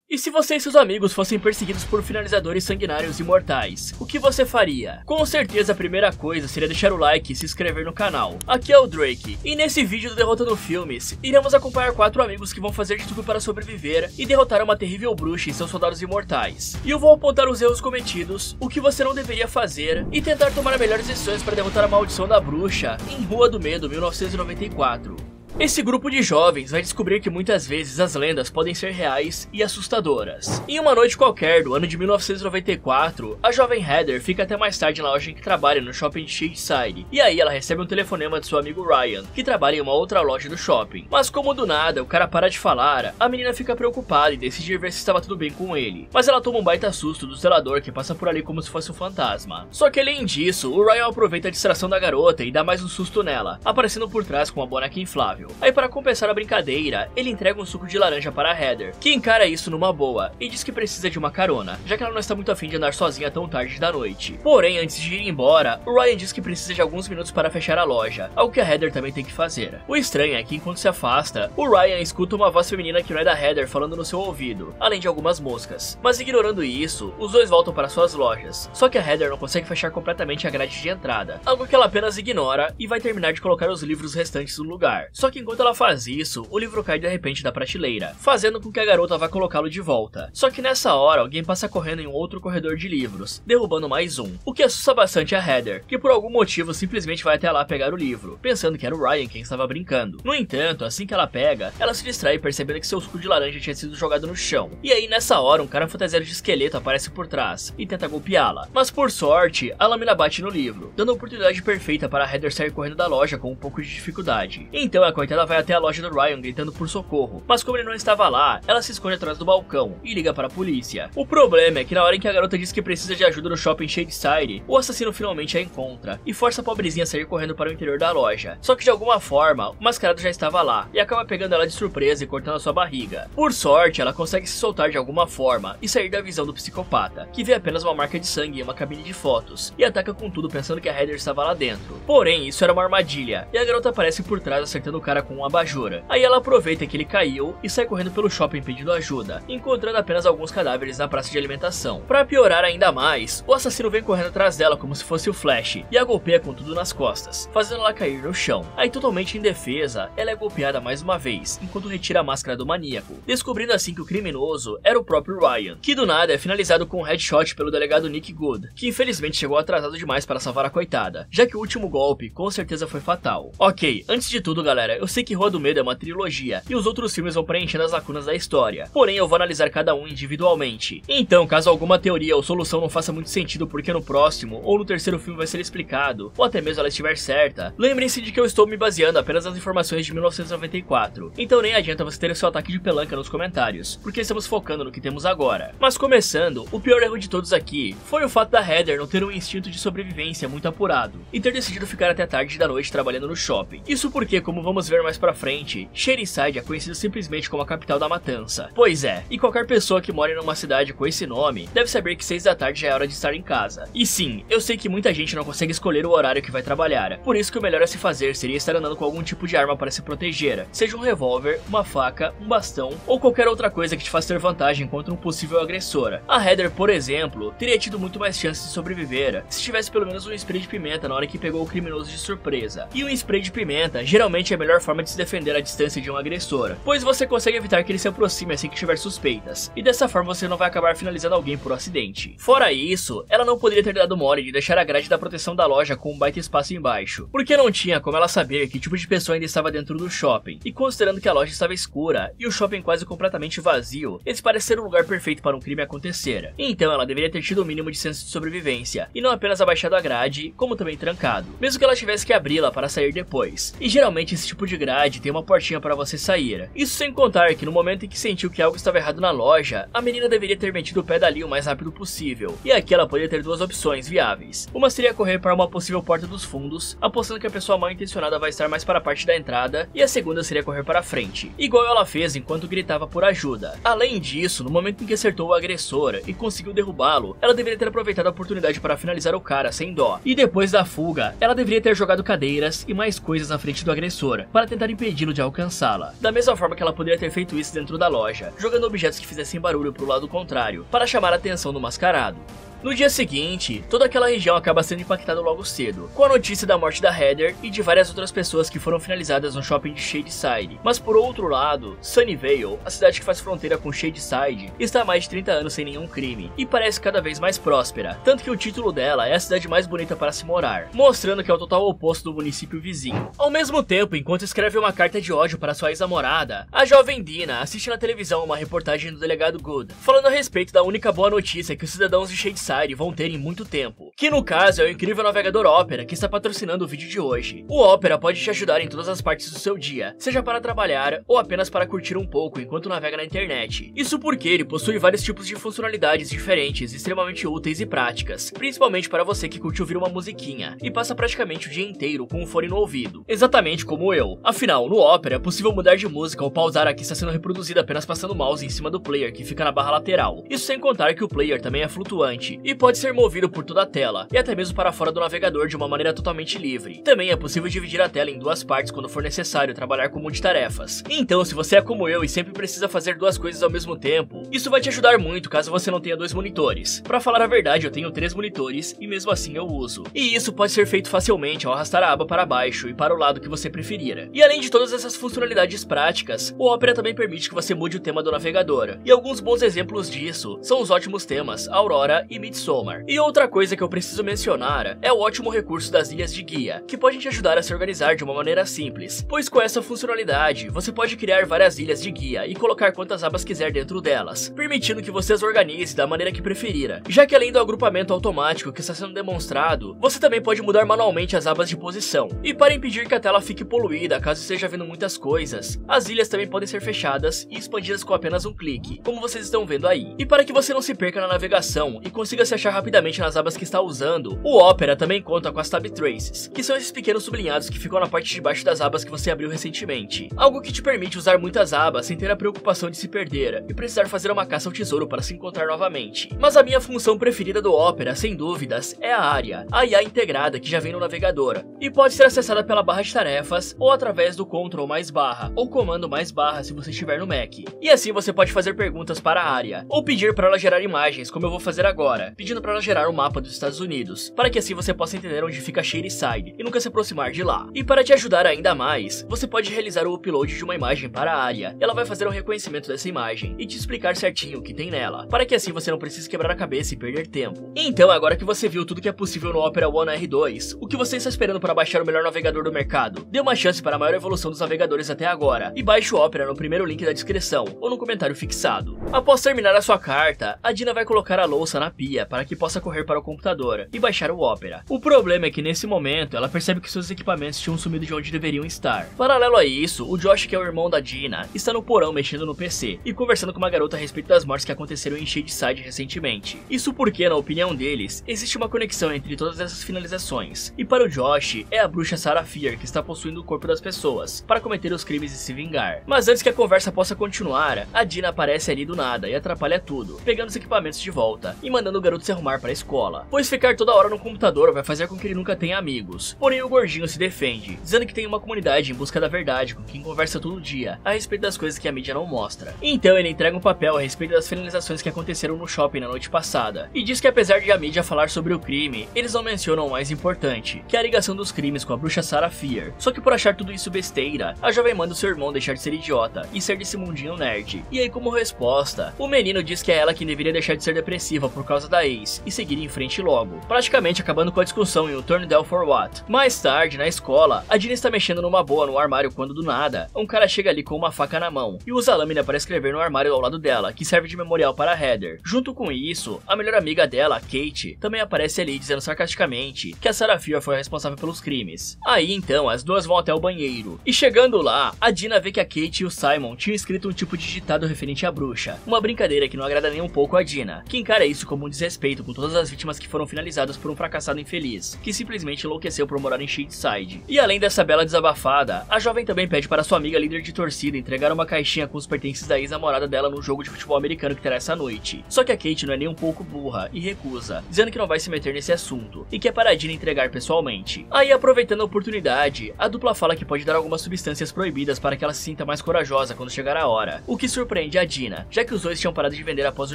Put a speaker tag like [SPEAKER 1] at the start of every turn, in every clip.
[SPEAKER 1] E se você e seus amigos fossem perseguidos por finalizadores sanguinários imortais, o que você faria? Com certeza a primeira coisa seria deixar o like e se inscrever no canal. Aqui é o Drake, e nesse vídeo do Derrotando Filmes, iremos acompanhar 4 amigos que vão fazer de tudo para sobreviver e derrotar uma terrível bruxa e seus soldados imortais. E eu vou apontar os erros cometidos, o que você não deveria fazer, e tentar tomar melhores decisões para derrotar a maldição da bruxa em Rua do Medo, 1994. Esse grupo de jovens vai descobrir que muitas vezes as lendas podem ser reais e assustadoras. Em uma noite qualquer do ano de 1994, a jovem Heather fica até mais tarde na loja em que trabalha no shopping Shadeside, e aí ela recebe um telefonema de seu amigo Ryan, que trabalha em uma outra loja do shopping. Mas como do nada o cara para de falar, a menina fica preocupada e decide ver se estava tudo bem com ele. Mas ela toma um baita susto do zelador que passa por ali como se fosse um fantasma. Só que além disso, o Ryan aproveita a distração da garota e dá mais um susto nela, aparecendo por trás com uma boneca inflável. Aí para compensar a brincadeira, ele entrega um suco de laranja para a Heather, que encara isso numa boa e diz que precisa de uma carona, já que ela não está muito afim de andar sozinha tão tarde da noite. Porém, antes de ir embora, o Ryan diz que precisa de alguns minutos para fechar a loja, algo que a Heather também tem que fazer. O estranho é que enquanto se afasta, o Ryan escuta uma voz feminina que não é da Heather falando no seu ouvido, além de algumas moscas. Mas ignorando isso, os dois voltam para suas lojas, só que a Heather não consegue fechar completamente a grade de entrada, algo que ela apenas ignora e vai terminar de colocar os livros restantes no lugar. Só que enquanto ela faz isso, o livro cai de repente da prateleira, fazendo com que a garota vá colocá-lo de volta. Só que nessa hora, alguém passa correndo em um outro corredor de livros, derrubando mais um, o que assusta bastante a Heather, que por algum motivo simplesmente vai até lá pegar o livro, pensando que era o Ryan quem estava brincando. No entanto, assim que ela pega, ela se distrai percebendo que seu suco de laranja tinha sido jogado no chão. E aí nessa hora, um cara fantasiado de esqueleto aparece por trás e tenta golpeá-la. Mas por sorte, a lâmina bate no livro, dando a oportunidade perfeita para a Heather sair correndo da loja com um pouco de dificuldade. Então a coitada vai até a loja do Ryan gritando por socorro, mas como ele não estava lá, ela se esconde atrás do balcão e liga para a polícia. O problema é que na hora em que a garota diz que precisa de ajuda no shopping Shadeside, o assassino finalmente a encontra e força a pobrezinha a sair correndo para o interior da loja. Só que de alguma forma, o mascarado já estava lá e acaba pegando ela de surpresa e cortando a sua barriga. Por sorte, ela consegue se soltar de alguma forma e sair da visão do psicopata, que vê apenas uma marca de sangue em uma cabine de fotos e ataca com tudo pensando que a Heather estava lá dentro. Porém, isso era uma armadilha e a garota aparece por trás acertando o cara com uma abajur. Aí ela aproveita que ele caiu e sai correndo pelo shopping pedindo ajuda, encontrando apenas alguns cadáveres na praça de alimentação. Pra piorar ainda mais, o assassino vem correndo atrás dela como se fosse o Flash e a golpeia com tudo nas costas, fazendo ela cair no chão. Aí totalmente indefesa, ela é golpeada mais uma vez, enquanto retira a máscara do maníaco, descobrindo assim que o criminoso era o próprio Ryan, que do nada é finalizado com um headshot pelo delegado Nick Good, que infelizmente chegou atrasado demais para salvar a coitada, já que o último golpe com certeza foi fatal. Ok, antes de tudo galera, eu sei que Rua do Medo é uma trilogia, e os outros filmes vão preenchendo as lacunas da história, porém eu vou analisar cada um individualmente. Então, caso alguma teoria ou solução não faça muito sentido porque no próximo ou no terceiro filme vai ser explicado, ou até mesmo ela estiver certa, lembrem-se de que eu estou me baseando apenas nas informações de 1994, então nem adianta você ter o seu ataque de pelanca nos comentários, porque estamos focando no que temos agora. Mas começando, o pior erro de todos aqui foi o fato da Heather não ter um instinto de sobrevivência muito apurado, e ter decidido ficar até tarde da noite trabalhando no shopping. Isso porque, como vamos ver mais pra frente, Shadeside é conhecido simplesmente como a capital da matança. Pois é, e qualquer pessoa que mora em uma cidade com esse nome deve saber que 6 da tarde já é hora de estar em casa. E sim, eu sei que muita gente não consegue escolher o horário que vai trabalhar, por isso que o melhor a se fazer seria estar andando com algum tipo de arma para se proteger, seja um revólver, uma faca, um bastão ou qualquer outra coisa que te faça ter vantagem contra um possível agressor. A Heather, por exemplo, teria tido muito mais chances de sobreviver se tivesse pelo menos um spray de pimenta na hora que pegou o criminoso de surpresa. E um spray de pimenta geralmente é a melhor forma de se defender à distância de um agressor, pois você consegue evitar que ele se aproxime assim que tiver suspeitas, e dessa forma você não vai acabar finalizando alguém por acidente. Fora isso, ela não poderia ter dado mole de deixar a grade da proteção da loja com um baita espaço embaixo, porque não tinha como ela saber que tipo de pessoa ainda estava dentro do shopping, e considerando que a loja estava escura e o shopping quase completamente vazio, esse parece ser o lugar perfeito para um crime acontecer. Então ela deveria ter tido o mínimo de senso de sobrevivência, e não apenas abaixado a grade, como também trancado, mesmo que ela tivesse que abri-la para sair depois. E geralmente esse tipo de grade tem uma portinha para você sair. Isso sem contar que no momento em que sentiu que algo estava errado na loja, a menina deveria ter metido o pé dali o mais rápido possível, e aqui ela poderia ter duas opções viáveis. Uma seria correr para uma possível porta dos fundos, apostando que a pessoa mal intencionada vai estar mais para a parte da entrada, e a segunda seria correr para a frente, igual ela fez enquanto gritava por ajuda. Além disso, no momento em que acertou o agressor e conseguiu derrubá-lo, ela deveria ter aproveitado a oportunidade para finalizar o cara sem dó, e depois da fuga, ela deveria ter jogado cadeiras e mais coisas na frente do agressor, para tentar impedi-lo de alcançá-la. Da mesma forma que ela poderia ter feito isso dentro da loja, jogando objetos que fizessem barulho pro lado contrário, para chamar a atenção do mascarado. No dia seguinte, toda aquela região acaba sendo impactada logo cedo, com a notícia da morte da Heather e de várias outras pessoas que foram finalizadas no shopping de Shadyside. Mas por outro lado, Sunnyvale, a cidade que faz fronteira com Shadyside, está há mais de 30 anos sem nenhum crime, e parece cada vez mais próspera, tanto que o título dela é a cidade mais bonita para se morar, mostrando que é o total oposto do município vizinho. Ao mesmo tempo, enquanto escreve uma carta de ódio para sua ex-namorada, a jovem Dina assiste na televisão uma reportagem do delegado Good, falando a respeito da única boa notícia que os cidadãos de Shadyside vão ter em muito tempo, que no caso é o incrível navegador Opera que está patrocinando o vídeo de hoje. O Opera pode te ajudar em todas as partes do seu dia, seja para trabalhar ou apenas para curtir um pouco enquanto navega na internet. Isso porque ele possui vários tipos de funcionalidades diferentes, extremamente úteis e práticas, principalmente para você que curte ouvir uma musiquinha e passa praticamente o dia inteiro com um fone no ouvido, exatamente como eu. Afinal, no Opera é possível mudar de música ou pausar a que está sendo reproduzida apenas passando o mouse em cima do player que fica na barra lateral. Isso sem contar que o player também é flutuante e pode ser movido por toda a tela, e até mesmo para fora do navegador de uma maneira totalmente livre. Também é possível dividir a tela em duas partes quando for necessário trabalhar com multitarefas. Então, se você é como eu e sempre precisa fazer duas coisas ao mesmo tempo, isso vai te ajudar muito caso você não tenha dois monitores. Pra falar a verdade, eu tenho 3 monitores e mesmo assim eu uso. E isso pode ser feito facilmente ao arrastar a aba para baixo e para o lado que você preferir. E além de todas essas funcionalidades práticas, o Opera também permite que você mude o tema do navegador. E alguns bons exemplos disso são os ótimos temas Aurora e Midsommar. E outra coisa que eu preciso mencionar é o ótimo recurso das ilhas de guia, que podem te ajudar a se organizar de uma maneira simples, pois com essa funcionalidade, você pode criar várias ilhas de guia e colocar quantas abas quiser dentro delas, permitindo que você as organize da maneira que preferir, já que além do agrupamento automático que está sendo demonstrado, você também pode mudar manualmente as abas de posição. E para impedir que a tela fique poluída caso esteja vendo muitas coisas, as ilhas também podem ser fechadas e expandidas com apenas um clique, como vocês estão vendo aí. E para que você não se perca na navegação e consiga se achar rapidamente nas abas que está usando, o Opera também conta com as Tab Traces, que são esses pequenos sublinhados que ficam na parte de baixo das abas que você abriu recentemente, algo que te permite usar muitas abas sem ter a preocupação de se perder e precisar fazer uma caça ao tesouro para se encontrar novamente. Mas a minha função preferida do Opera, sem dúvidas, é a área, a IA integrada que já vem no navegador, e pode ser acessada pela barra de tarefas ou através do Ctrl mais barra, ou comando mais barra se você estiver no Mac. E assim você pode fazer perguntas para a área, ou pedir para ela gerar imagens, como eu vou fazer agora, pedindo para ela gerar um mapa dos Estados Unidos, para que assim você possa entender onde fica Shadyside e nunca se aproximar de lá. E para te ajudar ainda mais, você pode realizar o upload de uma imagem para a área. Ela vai fazer um reconhecimento dessa imagem e te explicar certinho o que tem nela, para que assim você não precise quebrar a cabeça e perder tempo. Então, agora que você viu tudo que é possível no Opera One R2, o que você está esperando para baixar o melhor navegador do mercado? Dê uma chance para a maior evolução dos navegadores até agora, e baixe o Opera no primeiro link da descrição, ou no comentário fixado. Após terminar a sua carta, a Dina vai colocar a louça na pia para que possa correr para o computador e baixar o Opera. O problema é que nesse momento ela percebe que seus equipamentos tinham sumido de onde deveriam estar. Paralelo a isso, o Josh, que é o irmão da Dina, está no porão mexendo no PC e conversando com uma garota a respeito das mortes que aconteceram em Shadyside recentemente. Isso porque, na opinião deles, existe uma conexão entre todas essas finalizações. E para o Josh, é a bruxa Sarah Fier que está possuindo o corpo das pessoas para cometer os crimes e se vingar. Mas antes que a conversa possa continuar, a Dina aparece ali do nada e atrapalha tudo, pegando os equipamentos de volta e mandando o garoto se arrumar para a escola, pois ficar toda hora no computador vai fazer com que ele nunca tenha amigos. Porém, o gordinho se defende, dizendo que tem uma comunidade em busca da verdade com quem conversa todo dia a respeito das coisas que a mídia não mostra. Então ele entrega um papel a respeito das finalizações que aconteceram no shopping na noite passada, e diz que apesar de a mídia falar sobre o crime, eles não mencionam o mais importante, que é a ligação dos crimes com a bruxa Sarah Fier. Só que por achar tudo isso besteira, a jovem manda o seu irmão deixar de ser idiota e ser desse mundinho nerd. E aí, como resposta, o menino diz que é ela quem deveria deixar de ser depressiva por causa da ex e seguir em frente logo, praticamente acabando com a discussão em o Turn Down for What. Mais tarde, na escola, a Dina está mexendo numa boa no armário quando do nada, um cara chega ali com uma faca na mão e usa a lâmina para escrever no armário ao lado dela, que serve de memorial para Heather. Junto com isso, a melhor amiga dela, Kate, também aparece ali dizendo sarcasticamente que a Sarah Fier foi a responsável pelos crimes. Aí então, as duas vão até o banheiro, e chegando lá, a Dina vê que a Kate e o Simon tinham escrito um tipo de ditado referente à bruxa, uma brincadeira que não agrada nem um pouco a Dina, que encara isso como um desrespeito com todas as vítimas que foram foram finalizadas por um fracassado infeliz, que simplesmente enlouqueceu por morar em Shadyside. E além dessa bela desabafada, a jovem também pede para sua amiga líder de torcida entregar uma caixinha com os pertences da ex-namorada dela no jogo de futebol americano que terá essa noite. Só que a Kate não é nem um pouco burra e recusa, dizendo que não vai se meter nesse assunto e que é para a Dina entregar pessoalmente. Aí, aproveitando a oportunidade, a dupla fala que pode dar algumas substâncias proibidas para que ela se sinta mais corajosa quando chegar a hora, o que surpreende a Dina, já que os dois tinham parado de vender após o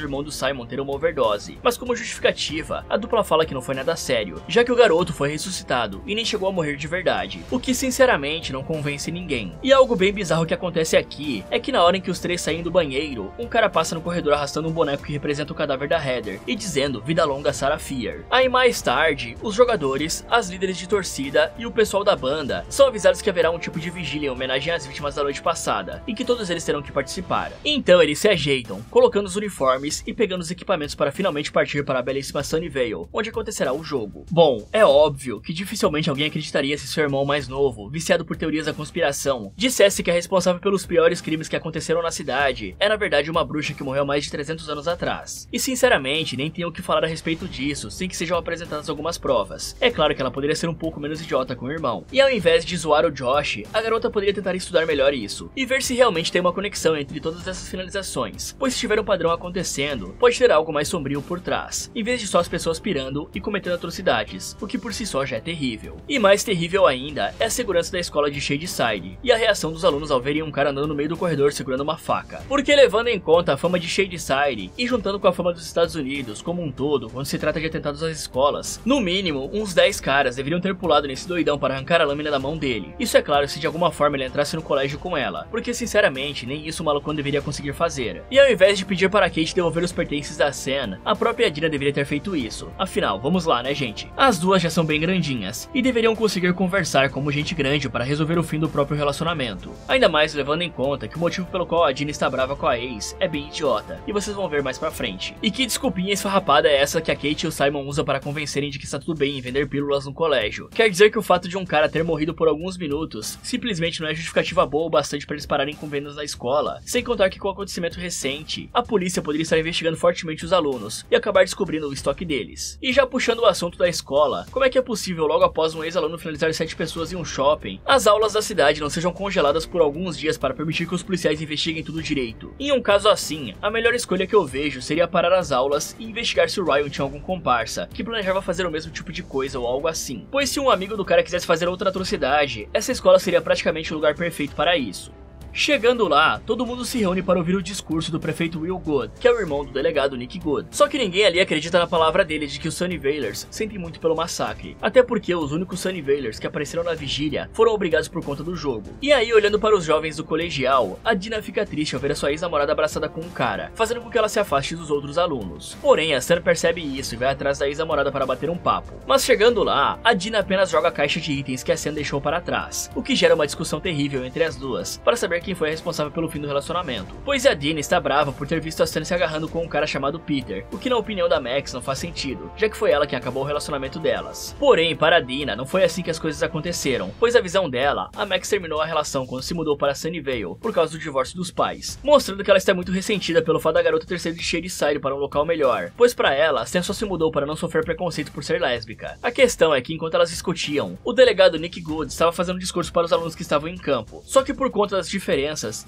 [SPEAKER 1] irmão do Simon ter uma overdose. Mas como justificativa, a dupla fala que não foi nada sério, já que o garoto foi ressuscitado e nem chegou a morrer de verdade, o que sinceramente não convence ninguém. E algo bem bizarro que acontece aqui é que na hora em que os três saem do banheiro, um cara passa no corredor arrastando um boneco que representa o cadáver da Heather e dizendo vida longa Sarah Fier. Aí mais tarde, os jogadores, as líderes de torcida e o pessoal da banda são avisados que haverá um tipo de vigília em homenagem às vítimas da noite passada e que todos eles terão que participar. Então eles se ajeitam, colocando os uniformes e pegando os equipamentos para finalmente partir para a belíssima Sunnyvale, onde acontecerá o jogo. Bom, é óbvio que dificilmente alguém acreditaria se seu irmão mais novo, viciado por teorias da conspiração, dissesse que a responsável pelos piores crimes que aconteceram na cidade é na verdade uma bruxa que morreu há mais de 300 anos atrás. E sinceramente, nem tenho o que falar a respeito disso, sem que sejam apresentadas algumas provas. É claro que ela poderia ser um pouco menos idiota com o irmão. E ao invés de zoar o Josh, a garota poderia tentar estudar melhor isso, e ver se realmente tem uma conexão entre todas essas finalizações, pois se tiver um padrão acontecendo, pode ter algo mais sombrio por trás, em vez de só as pessoas pirando e cometendo atrocidades, o que por si só já é terrível. E mais terrível ainda é a segurança da escola de Shadyside, e a reação dos alunos ao verem um cara andando no meio do corredor segurando uma faca. Porque levando em conta a fama de Shadyside, e juntando com a fama dos Estados Unidos como um todo, quando se trata de atentados às escolas, no mínimo, uns 10 caras deveriam ter pulado nesse doidão para arrancar a lâmina da mão dele. Isso é claro se de alguma forma ele entrasse no colégio com ela, porque sinceramente, nem isso o malucão deveria conseguir fazer. E ao invés de pedir para a Kate devolver os pertences da Sam, a própria Dina deveria ter feito isso. Afinal, vamos lá, né, gente? As duas já são bem grandinhas, e deveriam conseguir conversar como gente grande para resolver o fim do próprio relacionamento. Ainda mais levando em conta que o motivo pelo qual a Dina está brava com a ex é bem idiota, e vocês vão ver mais pra frente. E que desculpinha esfarrapada é essa que a Kate e o Simon usam para convencerem de que está tudo bem em vender pílulas no colégio? Quer dizer que o fato de um cara ter morrido por alguns minutos simplesmente não é justificativa boa o bastante para eles pararem com vendas na escola? Sem contar que com o acontecimento recente, a polícia poderia estar investigando fortemente os alunos e acabar descobrindo o estoque deles. E já puxando o assunto da escola, como é que é possível logo após um ex-aluno finalizar 7 pessoas em um shopping, as aulas da cidade não sejam congeladas por alguns dias para permitir que os policiais investiguem tudo direito? Em um caso assim, a melhor escolha que eu vejo seria parar as aulas e investigar se o Ryan tinha algum comparsa que planejava fazer o mesmo tipo de coisa ou algo assim. Pois se um amigo do cara quisesse fazer outra atrocidade, essa escola seria praticamente o lugar perfeito para isso. Chegando lá, todo mundo se reúne para ouvir o discurso do prefeito Will Good, que é o irmão do delegado Nick Good. Só que ninguém ali acredita na palavra dele de que os Sunnyvalers sentem muito pelo massacre, até porque os únicos Sunnyvalers que apareceram na vigília foram obrigados por conta do jogo. E aí, olhando para os jovens do colegial, a Dina fica triste ao ver a sua ex-namorada abraçada com um cara, fazendo com que ela se afaste dos outros alunos. Porém, a Sam percebe isso e vai atrás da ex-namorada para bater um papo. Mas chegando lá, a Dina apenas joga a caixa de itens que a Sam deixou para trás, o que gera uma discussão terrível entre as duas, para saber quem foi a responsável pelo fim do relacionamento. Pois a Dina está brava por ter visto a Sam se agarrando com um cara chamado Peter, o que na opinião da Max não faz sentido, já que foi ela quem acabou o relacionamento delas. Porém, para a Dina, não foi assim que as coisas aconteceram, pois a visão dela, a Max terminou a relação quando se mudou para Sunnyvale, por causa do divórcio dos pais, mostrando que ela está muito ressentida pelo fato da garota ter saído de Shadyside para um local melhor, pois para ela, Sam só se mudou para não sofrer preconceito por ser lésbica. A questão é que enquanto elas discutiam, o delegado Nick Good estava fazendo um discurso para os alunos que estavam em campo, só que por conta das diferenças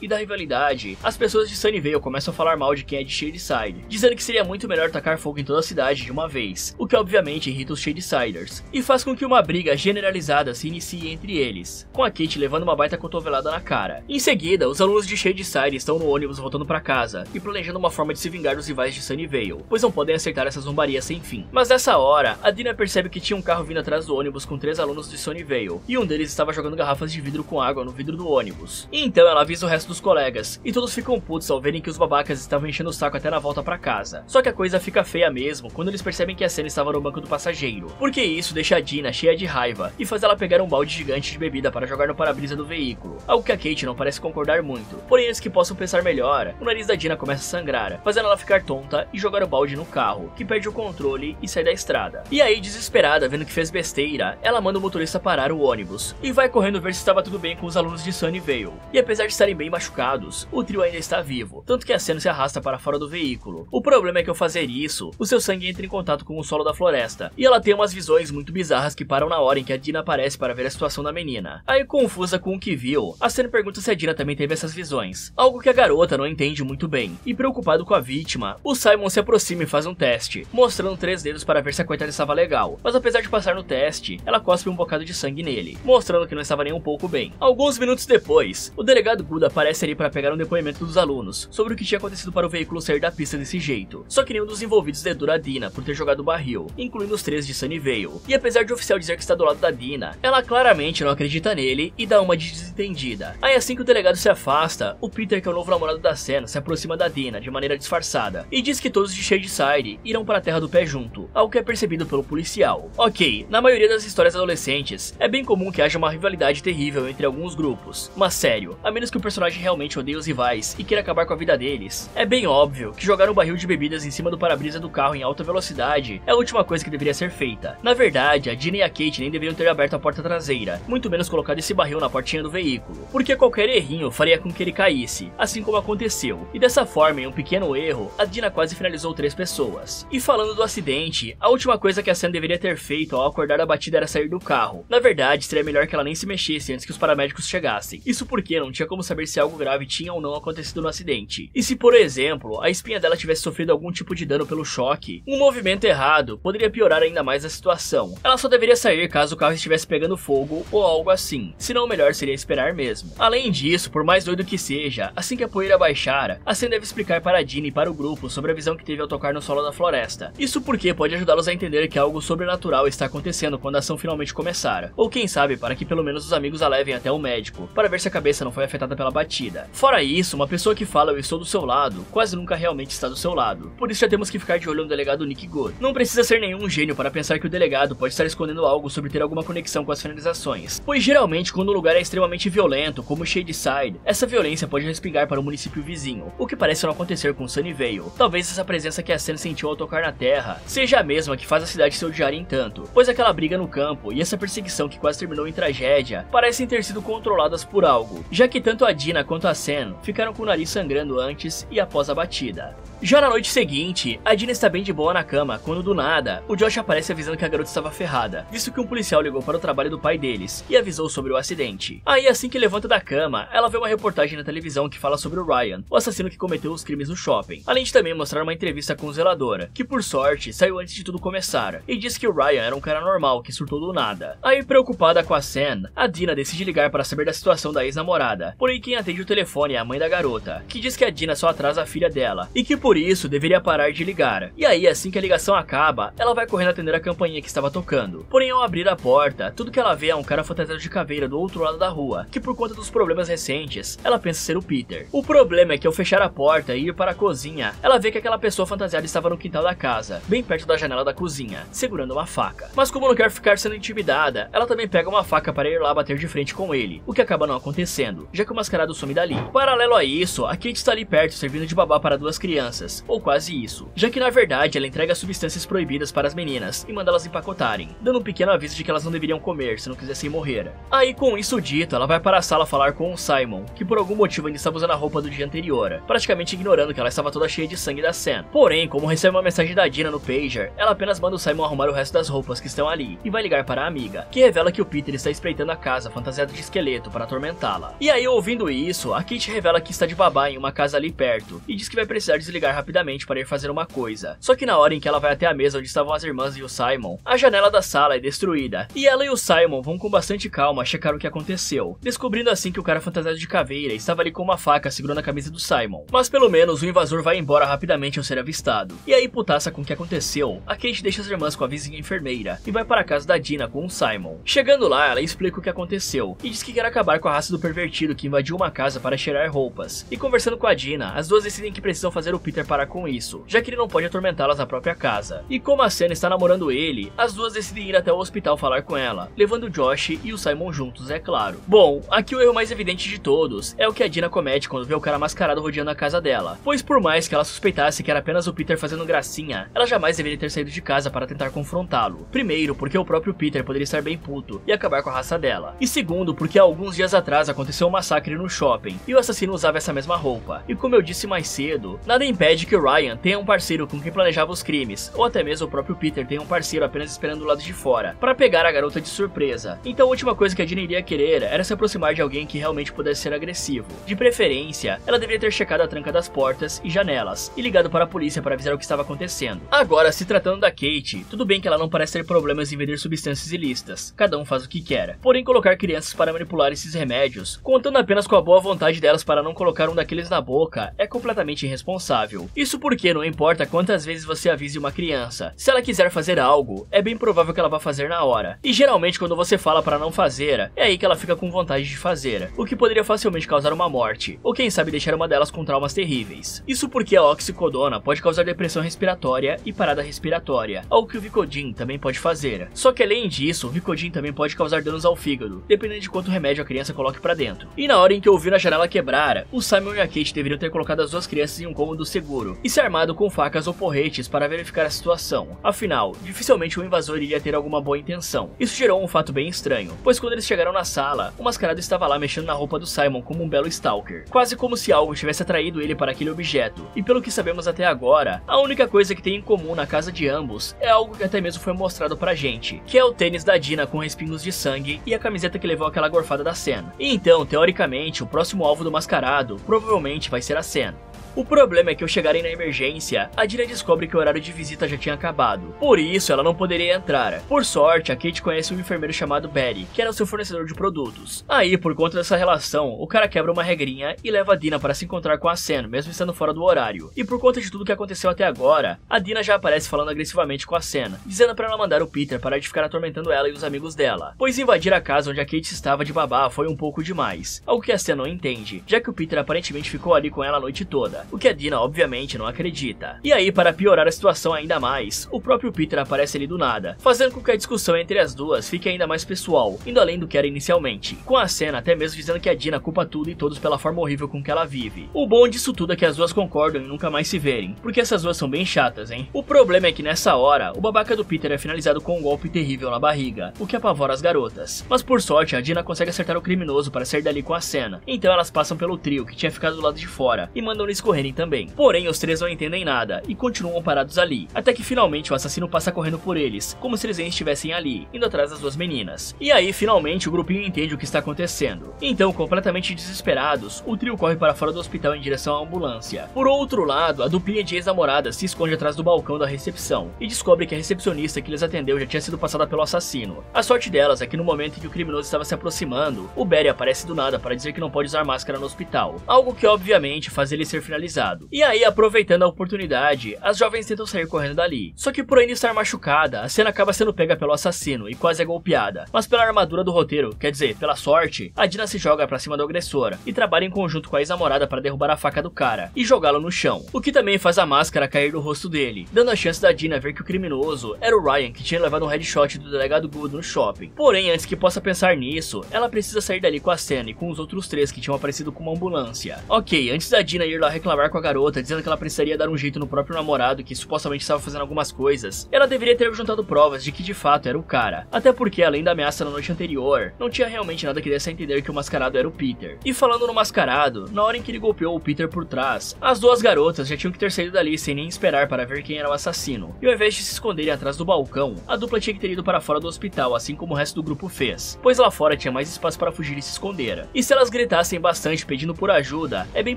[SPEAKER 1] e da rivalidade, as pessoas de Sunnyvale começam a falar mal de quem é de Shadyside, dizendo que seria muito melhor tacar fogo em toda a cidade de uma vez, o que obviamente irrita os Shadysiders, e faz com que uma briga generalizada se inicie entre eles, com a Kate levando uma baita cotovelada na cara. Em seguida, os alunos de Shadyside estão no ônibus voltando para casa, e planejando uma forma de se vingar dos rivais de Sunnyvale, pois não podem aceitar essa zombaria sem fim. Mas nessa hora, a Dina percebe que tinha um carro vindo atrás do ônibus com 3 alunos de Sunnyvale, e um deles estava jogando garrafas de vidro com água no vidro do ônibus. E então ela avisa o resto dos colegas, e todos ficam putos ao verem que os babacas estavam enchendo o saco até na volta pra casa. Só que a coisa fica feia mesmo quando eles percebem que a Sam estava no banco do passageiro, porque isso deixa a Dina cheia de raiva e faz ela pegar um balde gigante de bebida para jogar no para-brisa do veículo, algo que a Kate não parece concordar muito. Porém, antes que possam pensar melhor, o nariz da Dina começa a sangrar, fazendo ela ficar tonta e jogar o balde no carro, que perde o controle e sai da estrada. E aí, desesperada, vendo que fez besteira, ela manda o motorista parar o ônibus e vai correndo ver se estava tudo bem com os alunos de Sunnyvale. E apesar apesar de estarem bem machucados, o trio ainda está vivo, tanto que a Sen se arrasta para fora do veículo. O problema é que ao fazer isso, o seu sangue entra em contato com o solo da floresta, e ela tem umas visões muito bizarras que param na hora em que a Dina aparece para ver a situação da menina. Aí, confusa com o que viu, a Sen pergunta se a Dina também teve essas visões, algo que a garota não entende muito bem. E preocupado com a vítima, o Simon se aproxima e faz um teste, mostrando 3 dedos para ver se a coitada estava legal, mas apesar de passar no teste, ela cospe um bocado de sangue nele, mostrando que não estava nem um pouco bem. Alguns minutos depois, o delegado Good aparece ali para pegar um depoimento dos alunos sobre o que tinha acontecido para o veículo sair da pista desse jeito. Só que nenhum dos envolvidos dedura a Dina por ter jogado o barril, incluindo os 3 de Sunnyvale. E apesar de o oficial dizer que está do lado da Dina, ela claramente não acredita nele e dá uma de desentendida. Aí assim que o delegado se afasta, o Peter, que é o novo namorado da Sen, se aproxima da Dina de maneira disfarçada e diz que todos de Shadyside irão para a Terra do Pé junto, algo que é percebido pelo policial. Ok, na maioria das histórias adolescentes, é bem comum que haja uma rivalidade terrível entre alguns grupos, mas sério, a menos que o personagem realmente odeie os rivais e queira acabar com a vida deles, é bem óbvio que jogar um barril de bebidas em cima do para-brisa do carro em alta velocidade é a última coisa que deveria ser feita. Na verdade, a Dina e a Kate nem deveriam ter aberto a porta traseira, muito menos colocado esse barril na portinha do veículo, porque qualquer errinho faria com que ele caísse, assim como aconteceu, e dessa forma, em um pequeno erro, a Dina quase finalizou 3 pessoas. E falando do acidente, a última coisa que a Sen deveria ter feito ao acordar da batida era sair do carro. Na verdade, seria melhor que ela nem se mexesse antes que os paramédicos chegassem, isso porque não tinha como saber se algo grave tinha ou não acontecido no acidente. E se, por exemplo, a espinha dela tivesse sofrido algum tipo de dano pelo choque, um movimento errado poderia piorar ainda mais a situação. Ela só deveria sair caso o carro estivesse pegando fogo ou algo assim, senão o melhor seria esperar mesmo. Além disso, por mais doido que seja, assim que a poeira baixar, a Sen deve explicar para a Dina e para o grupo sobre a visão que teve ao tocar no solo da floresta. Isso porque pode ajudá-los a entender que algo sobrenatural está acontecendo quando a ação finalmente começar, ou quem sabe para que pelo menos os amigos a levem até o médico, para ver se a cabeça não foi afetada pela batida. Fora isso, uma pessoa que fala "eu estou do seu lado" quase nunca realmente está do seu lado, por isso já temos que ficar de olho no delegado Nick Good. Não precisa ser nenhum gênio para pensar que o delegado pode estar escondendo algo sobre ter alguma conexão com as finalizações, pois geralmente quando o lugar é extremamente violento, como Shadyside, essa violência pode respingar para o município vizinho, o que parece não acontecer com Sunnyvale. Talvez essa presença que a Sen sentiu ao tocar na terra seja a mesma que faz a cidade se odiarem tanto, pois aquela briga no campo e essa perseguição que quase terminou em tragédia parecem ter sido controladas por algo, já que tanto a Dina quanto a Sen ficaram com o nariz sangrando antes e após a batida. Já na noite seguinte, a Dina está bem de boa na cama, quando do nada, o Josh aparece avisando que a garota estava ferrada, visto que um policial ligou para o trabalho do pai deles e avisou sobre o acidente. Aí assim que levanta da cama, ela vê uma reportagem na televisão que fala sobre o Ryan, o assassino que cometeu os crimes no shopping, além de também mostrar uma entrevista com o zelador, que por sorte saiu antes de tudo começar, e disse que o Ryan era um cara normal que surtou do nada. Aí preocupada com a Sen, a Dina decide ligar para saber da situação da ex-namorada, porém quem atende o telefone é a mãe da garota, que diz que a Dina só atrasa a filha dela, e que por isso deveria parar de ligar. E aí assim que a ligação acaba, ela vai correndo atender a campainha que estava tocando, porém ao abrir a porta, tudo que ela vê é um cara fantasiado de caveira do outro lado da rua, que por conta dos problemas recentes, ela pensa ser o Peter. O problema é que ao fechar a porta e ir para a cozinha, ela vê que aquela pessoa fantasiada estava no quintal da casa, bem perto da janela da cozinha, segurando uma faca. Mas como não quer ficar sendo intimidada, ela também pega uma faca para ir lá bater de frente com ele, o que acaba não acontecendo, já que o mascarado some dali. Paralelo a isso, a Kate está ali perto servindo de babá para 2 crianças, ou quase isso, já que na verdade ela entrega substâncias proibidas para as meninas e manda elas empacotarem, dando um pequeno aviso de que elas não deveriam comer se não quisessem morrer. Aí com isso dito, ela vai para a sala falar com o Simon, que por algum motivo ainda estava usando a roupa do dia anterior, praticamente ignorando que ela estava toda cheia de sangue da Sen. Porém, como recebe uma mensagem da Dina no pager, ela apenas manda o Simon arrumar o resto das roupas que estão ali, e vai ligar para a amiga, que revela que o Peter está espreitando a casa fantasiado de esqueleto para atormentá-la. E aí, ouvindo isso, a Kate revela que está de babá em uma casa ali perto, e diz que vai precisar desligar rapidamente para ir fazer uma coisa. Só que na hora em que ela vai até a mesa onde estavam as irmãs e o Simon, a janela da sala é destruída, e ela e o Simon vão com bastante calma checar o que aconteceu, descobrindo assim que o cara fantasiado de caveira estava ali com uma faca segurando a camisa do Simon. Mas pelo menos o invasor vai embora rapidamente ao ser avistado. E aí, putaça com o que aconteceu, a Kate deixa as irmãs com a vizinha enfermeira e vai para a casa da Dina com o Simon. Chegando lá, ela explica o que aconteceu e diz que quer acabar com a raça do pervertido que invadiu uma casa para cheirar roupas. E conversando com a Dina, as duas decidem que precisam fazer o Peter parar com isso, já que ele não pode atormentá-las na própria casa. E como a Sen está namorando ele, as duas decidem ir até o hospital falar com ela, levando o Josh e o Simon juntos, é claro. Bom, aqui o erro mais evidente de todos é o que a Dina comete quando vê o cara mascarado rodeando a casa dela, pois por mais que ela suspeitasse que era apenas o Peter fazendo gracinha, ela jamais deveria ter saído de casa para tentar confrontá-lo. Primeiro, porque o próprio Peter poderia estar bem puto e acabar com a raça dela. E segundo, porque há alguns dias atrás aconteceu um massacre massacre no shopping, e o assassino usava essa mesma roupa. E como eu disse mais cedo, nada impede que o Ryan tenha um parceiro com quem planejava os crimes, ou até mesmo o próprio Peter tenha um parceiro apenas esperando do lado de fora, para pegar a garota de surpresa. Então a última coisa que a Dina iria querer era se aproximar de alguém que realmente pudesse ser agressivo. De preferência, ela deveria ter checado a tranca das portas e janelas, e ligado para a polícia para avisar o que estava acontecendo. Agora, se tratando da Kate, tudo bem que ela não parece ter problemas em vender substâncias ilícitas, cada um faz o que quer. Porém, colocar crianças para manipular esses remédios, contando apenas com a boa vontade delas para não colocar um daqueles na boca, é completamente irresponsável. Isso porque não importa quantas vezes você avise uma criança, se ela quiser fazer algo, é bem provável que ela vá fazer na hora. E geralmente quando você fala para não fazer, é aí que ela fica com vontade de fazer, o que poderia facilmente causar uma morte, ou quem sabe deixar uma delas com traumas terríveis. Isso porque a oxicodona pode causar depressão respiratória e parada respiratória, algo que o Vicodin também pode fazer. Só que além disso, o Vicodin também pode causar danos ao fígado, dependendo de quanto remédio a criança coloque pra dentro. E na hora em que ouviram a janela quebrar, o Simon e a Kate deveriam ter colocado as duas crianças em um cômodo seguro, e se armado com facas ou porretes para verificar a situação. Afinal, dificilmente o invasor iria ter alguma boa intenção. Isso gerou um fato bem estranho, pois quando eles chegaram na sala, o mascarado estava lá mexendo na roupa do Simon como um belo stalker, quase como se algo tivesse atraído ele para aquele objeto. E pelo que sabemos até agora, a única coisa que tem em comum na casa de ambos é algo que até mesmo foi mostrado pra gente, que é o tênis da Dina com respingos de sangue e a camiseta que levou aquela gorfada da Sam. E então, teoricamente, o próximo alvo do mascarado provavelmente vai ser a Sam. O problema é que ao chegarem na emergência, a Dina descobre que o horário de visita já tinha acabado. Por isso, ela não poderia entrar. Por sorte, a Kate conhece um enfermeiro chamado Barry, que era o seu fornecedor de produtos. Aí, por conta dessa relação, o cara quebra uma regrinha e leva a Dina para se encontrar com a Sam, mesmo estando fora do horário. E por conta de tudo que aconteceu até agora, a Dina já aparece falando agressivamente com a Sam, dizendo para ela mandar o Peter parar de ficar atormentando ela e os amigos dela, pois invadir a casa onde a Kate estava de babá foi um pouco demais. Algo que a Sam não entende, já que o Peter aparentemente ficou ali com ela a noite toda. O que a Dina obviamente não acredita. E aí, para piorar a situação ainda mais, o próprio Peter aparece ali do nada, fazendo com que a discussão entre as duas fique ainda mais pessoal, indo além do que era inicialmente, com a cena até mesmo dizendo que a Dina culpa tudo e todos pela forma horrível com que ela vive. O bom disso tudo é que as duas concordam em nunca mais se verem, porque essas duas são bem chatas, hein? O problema é que nessa hora, o babaca do Peter é finalizado com um golpe terrível na barriga, o que apavora as garotas. Mas por sorte, a Dina consegue acertar o criminoso para sair dali com a cena, então elas passam pelo trio que tinha ficado do lado de fora e mandam eles correrem também. Porém, os três não entendem nada e continuam parados ali, até que finalmente o assassino passa correndo por eles, como se eles nem estivessem ali, indo atrás das duas meninas. E aí, finalmente, o grupinho entende o que está acontecendo. Então, completamente desesperados, o trio corre para fora do hospital em direção à ambulância. Por outro lado, a duplinha de ex-namoradas se esconde atrás do balcão da recepção e descobre que a recepcionista que lhes atendeu já tinha sido passada pelo assassino. A sorte delas é que no momento em que o criminoso estava se aproximando, o Barry aparece do nada para dizer que não pode usar máscara no hospital, algo que obviamente faz ele ser finalizado. E aí, aproveitando a oportunidade, as jovens tentam sair correndo dali. Só que por ainda estar machucada, a cena acaba sendo pega pelo assassino e quase é golpeada. Mas pela armadura do roteiro, quer dizer, pela sorte, a Dina se joga pra cima do agressor e trabalha em conjunto com a ex-namorada para derrubar a faca do cara e jogá-lo no chão, o que também faz a máscara cair do rosto dele, dando a chance da Dina ver que o criminoso era o Ryan, que tinha levado um headshot do delegado Good no shopping. Porém, antes que possa pensar nisso, ela precisa sair dali com a cena e com os outros três que tinham aparecido com uma ambulância. Ok, antes da Dina ir lá reclamar com a garota, dizendo que ela precisaria dar um jeito no próprio namorado que supostamente estava fazendo algumas coisas, ela deveria ter juntado provas de que de fato era o cara, até porque além da ameaça na noite anterior, não tinha realmente nada que desse a entender que o mascarado era o Peter. E falando no mascarado, na hora em que ele golpeou o Peter por trás, as duas garotas já tinham que ter saído dali sem nem esperar para ver quem era o assassino, e ao invés de se esconderem atrás do balcão, a dupla tinha que ter ido para fora do hospital, assim como o resto do grupo fez, pois lá fora tinha mais espaço para fugir e se esconder. E se elas gritassem bastante pedindo por ajuda, é bem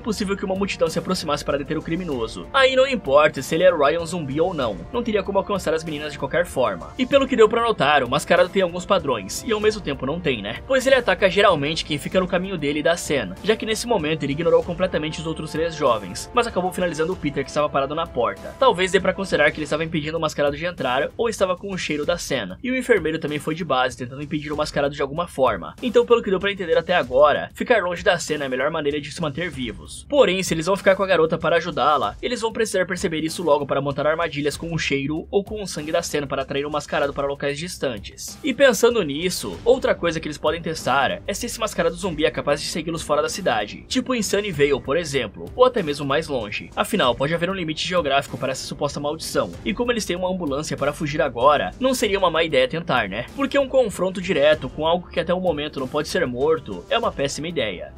[SPEAKER 1] possível que uma multidão se aproximasse para deter o criminoso. Aí não importa se ele era o Ryan zumbi ou não teria como alcançar as meninas de qualquer forma. E pelo que deu pra notar, o mascarado tem alguns padrões, e ao mesmo tempo não tem, né? Pois ele ataca geralmente quem fica no caminho dele e da cena, já que nesse momento ele ignorou completamente os outros três jovens, mas acabou finalizando o Peter que estava parado na porta. Talvez dê pra considerar que ele estava impedindo o mascarado de entrar, ou estava com o cheiro da cena. E o enfermeiro também foi de base, tentando impedir o mascarado de alguma forma. Então pelo que deu pra entender até agora, ficar longe da cena é a melhor maneira de se manter vivos. Porém, se eles vão ficar com a garota para ajudá-la, eles vão precisar perceber isso logo para montar armadilhas com o cheiro ou com o sangue da cena para atrair o mascarado para locais distantes. E pensando nisso, outra coisa que eles podem testar é se esse mascarado zumbi é capaz de segui-los fora da cidade, tipo em Sunnyvale, por exemplo, ou até mesmo mais longe. Afinal, pode haver um limite geográfico para essa suposta maldição, e como eles têm uma ambulância para fugir agora, não seria uma má ideia tentar, né? Porque um confronto direto com algo que até o momento não pode ser morto é uma péssima ideia.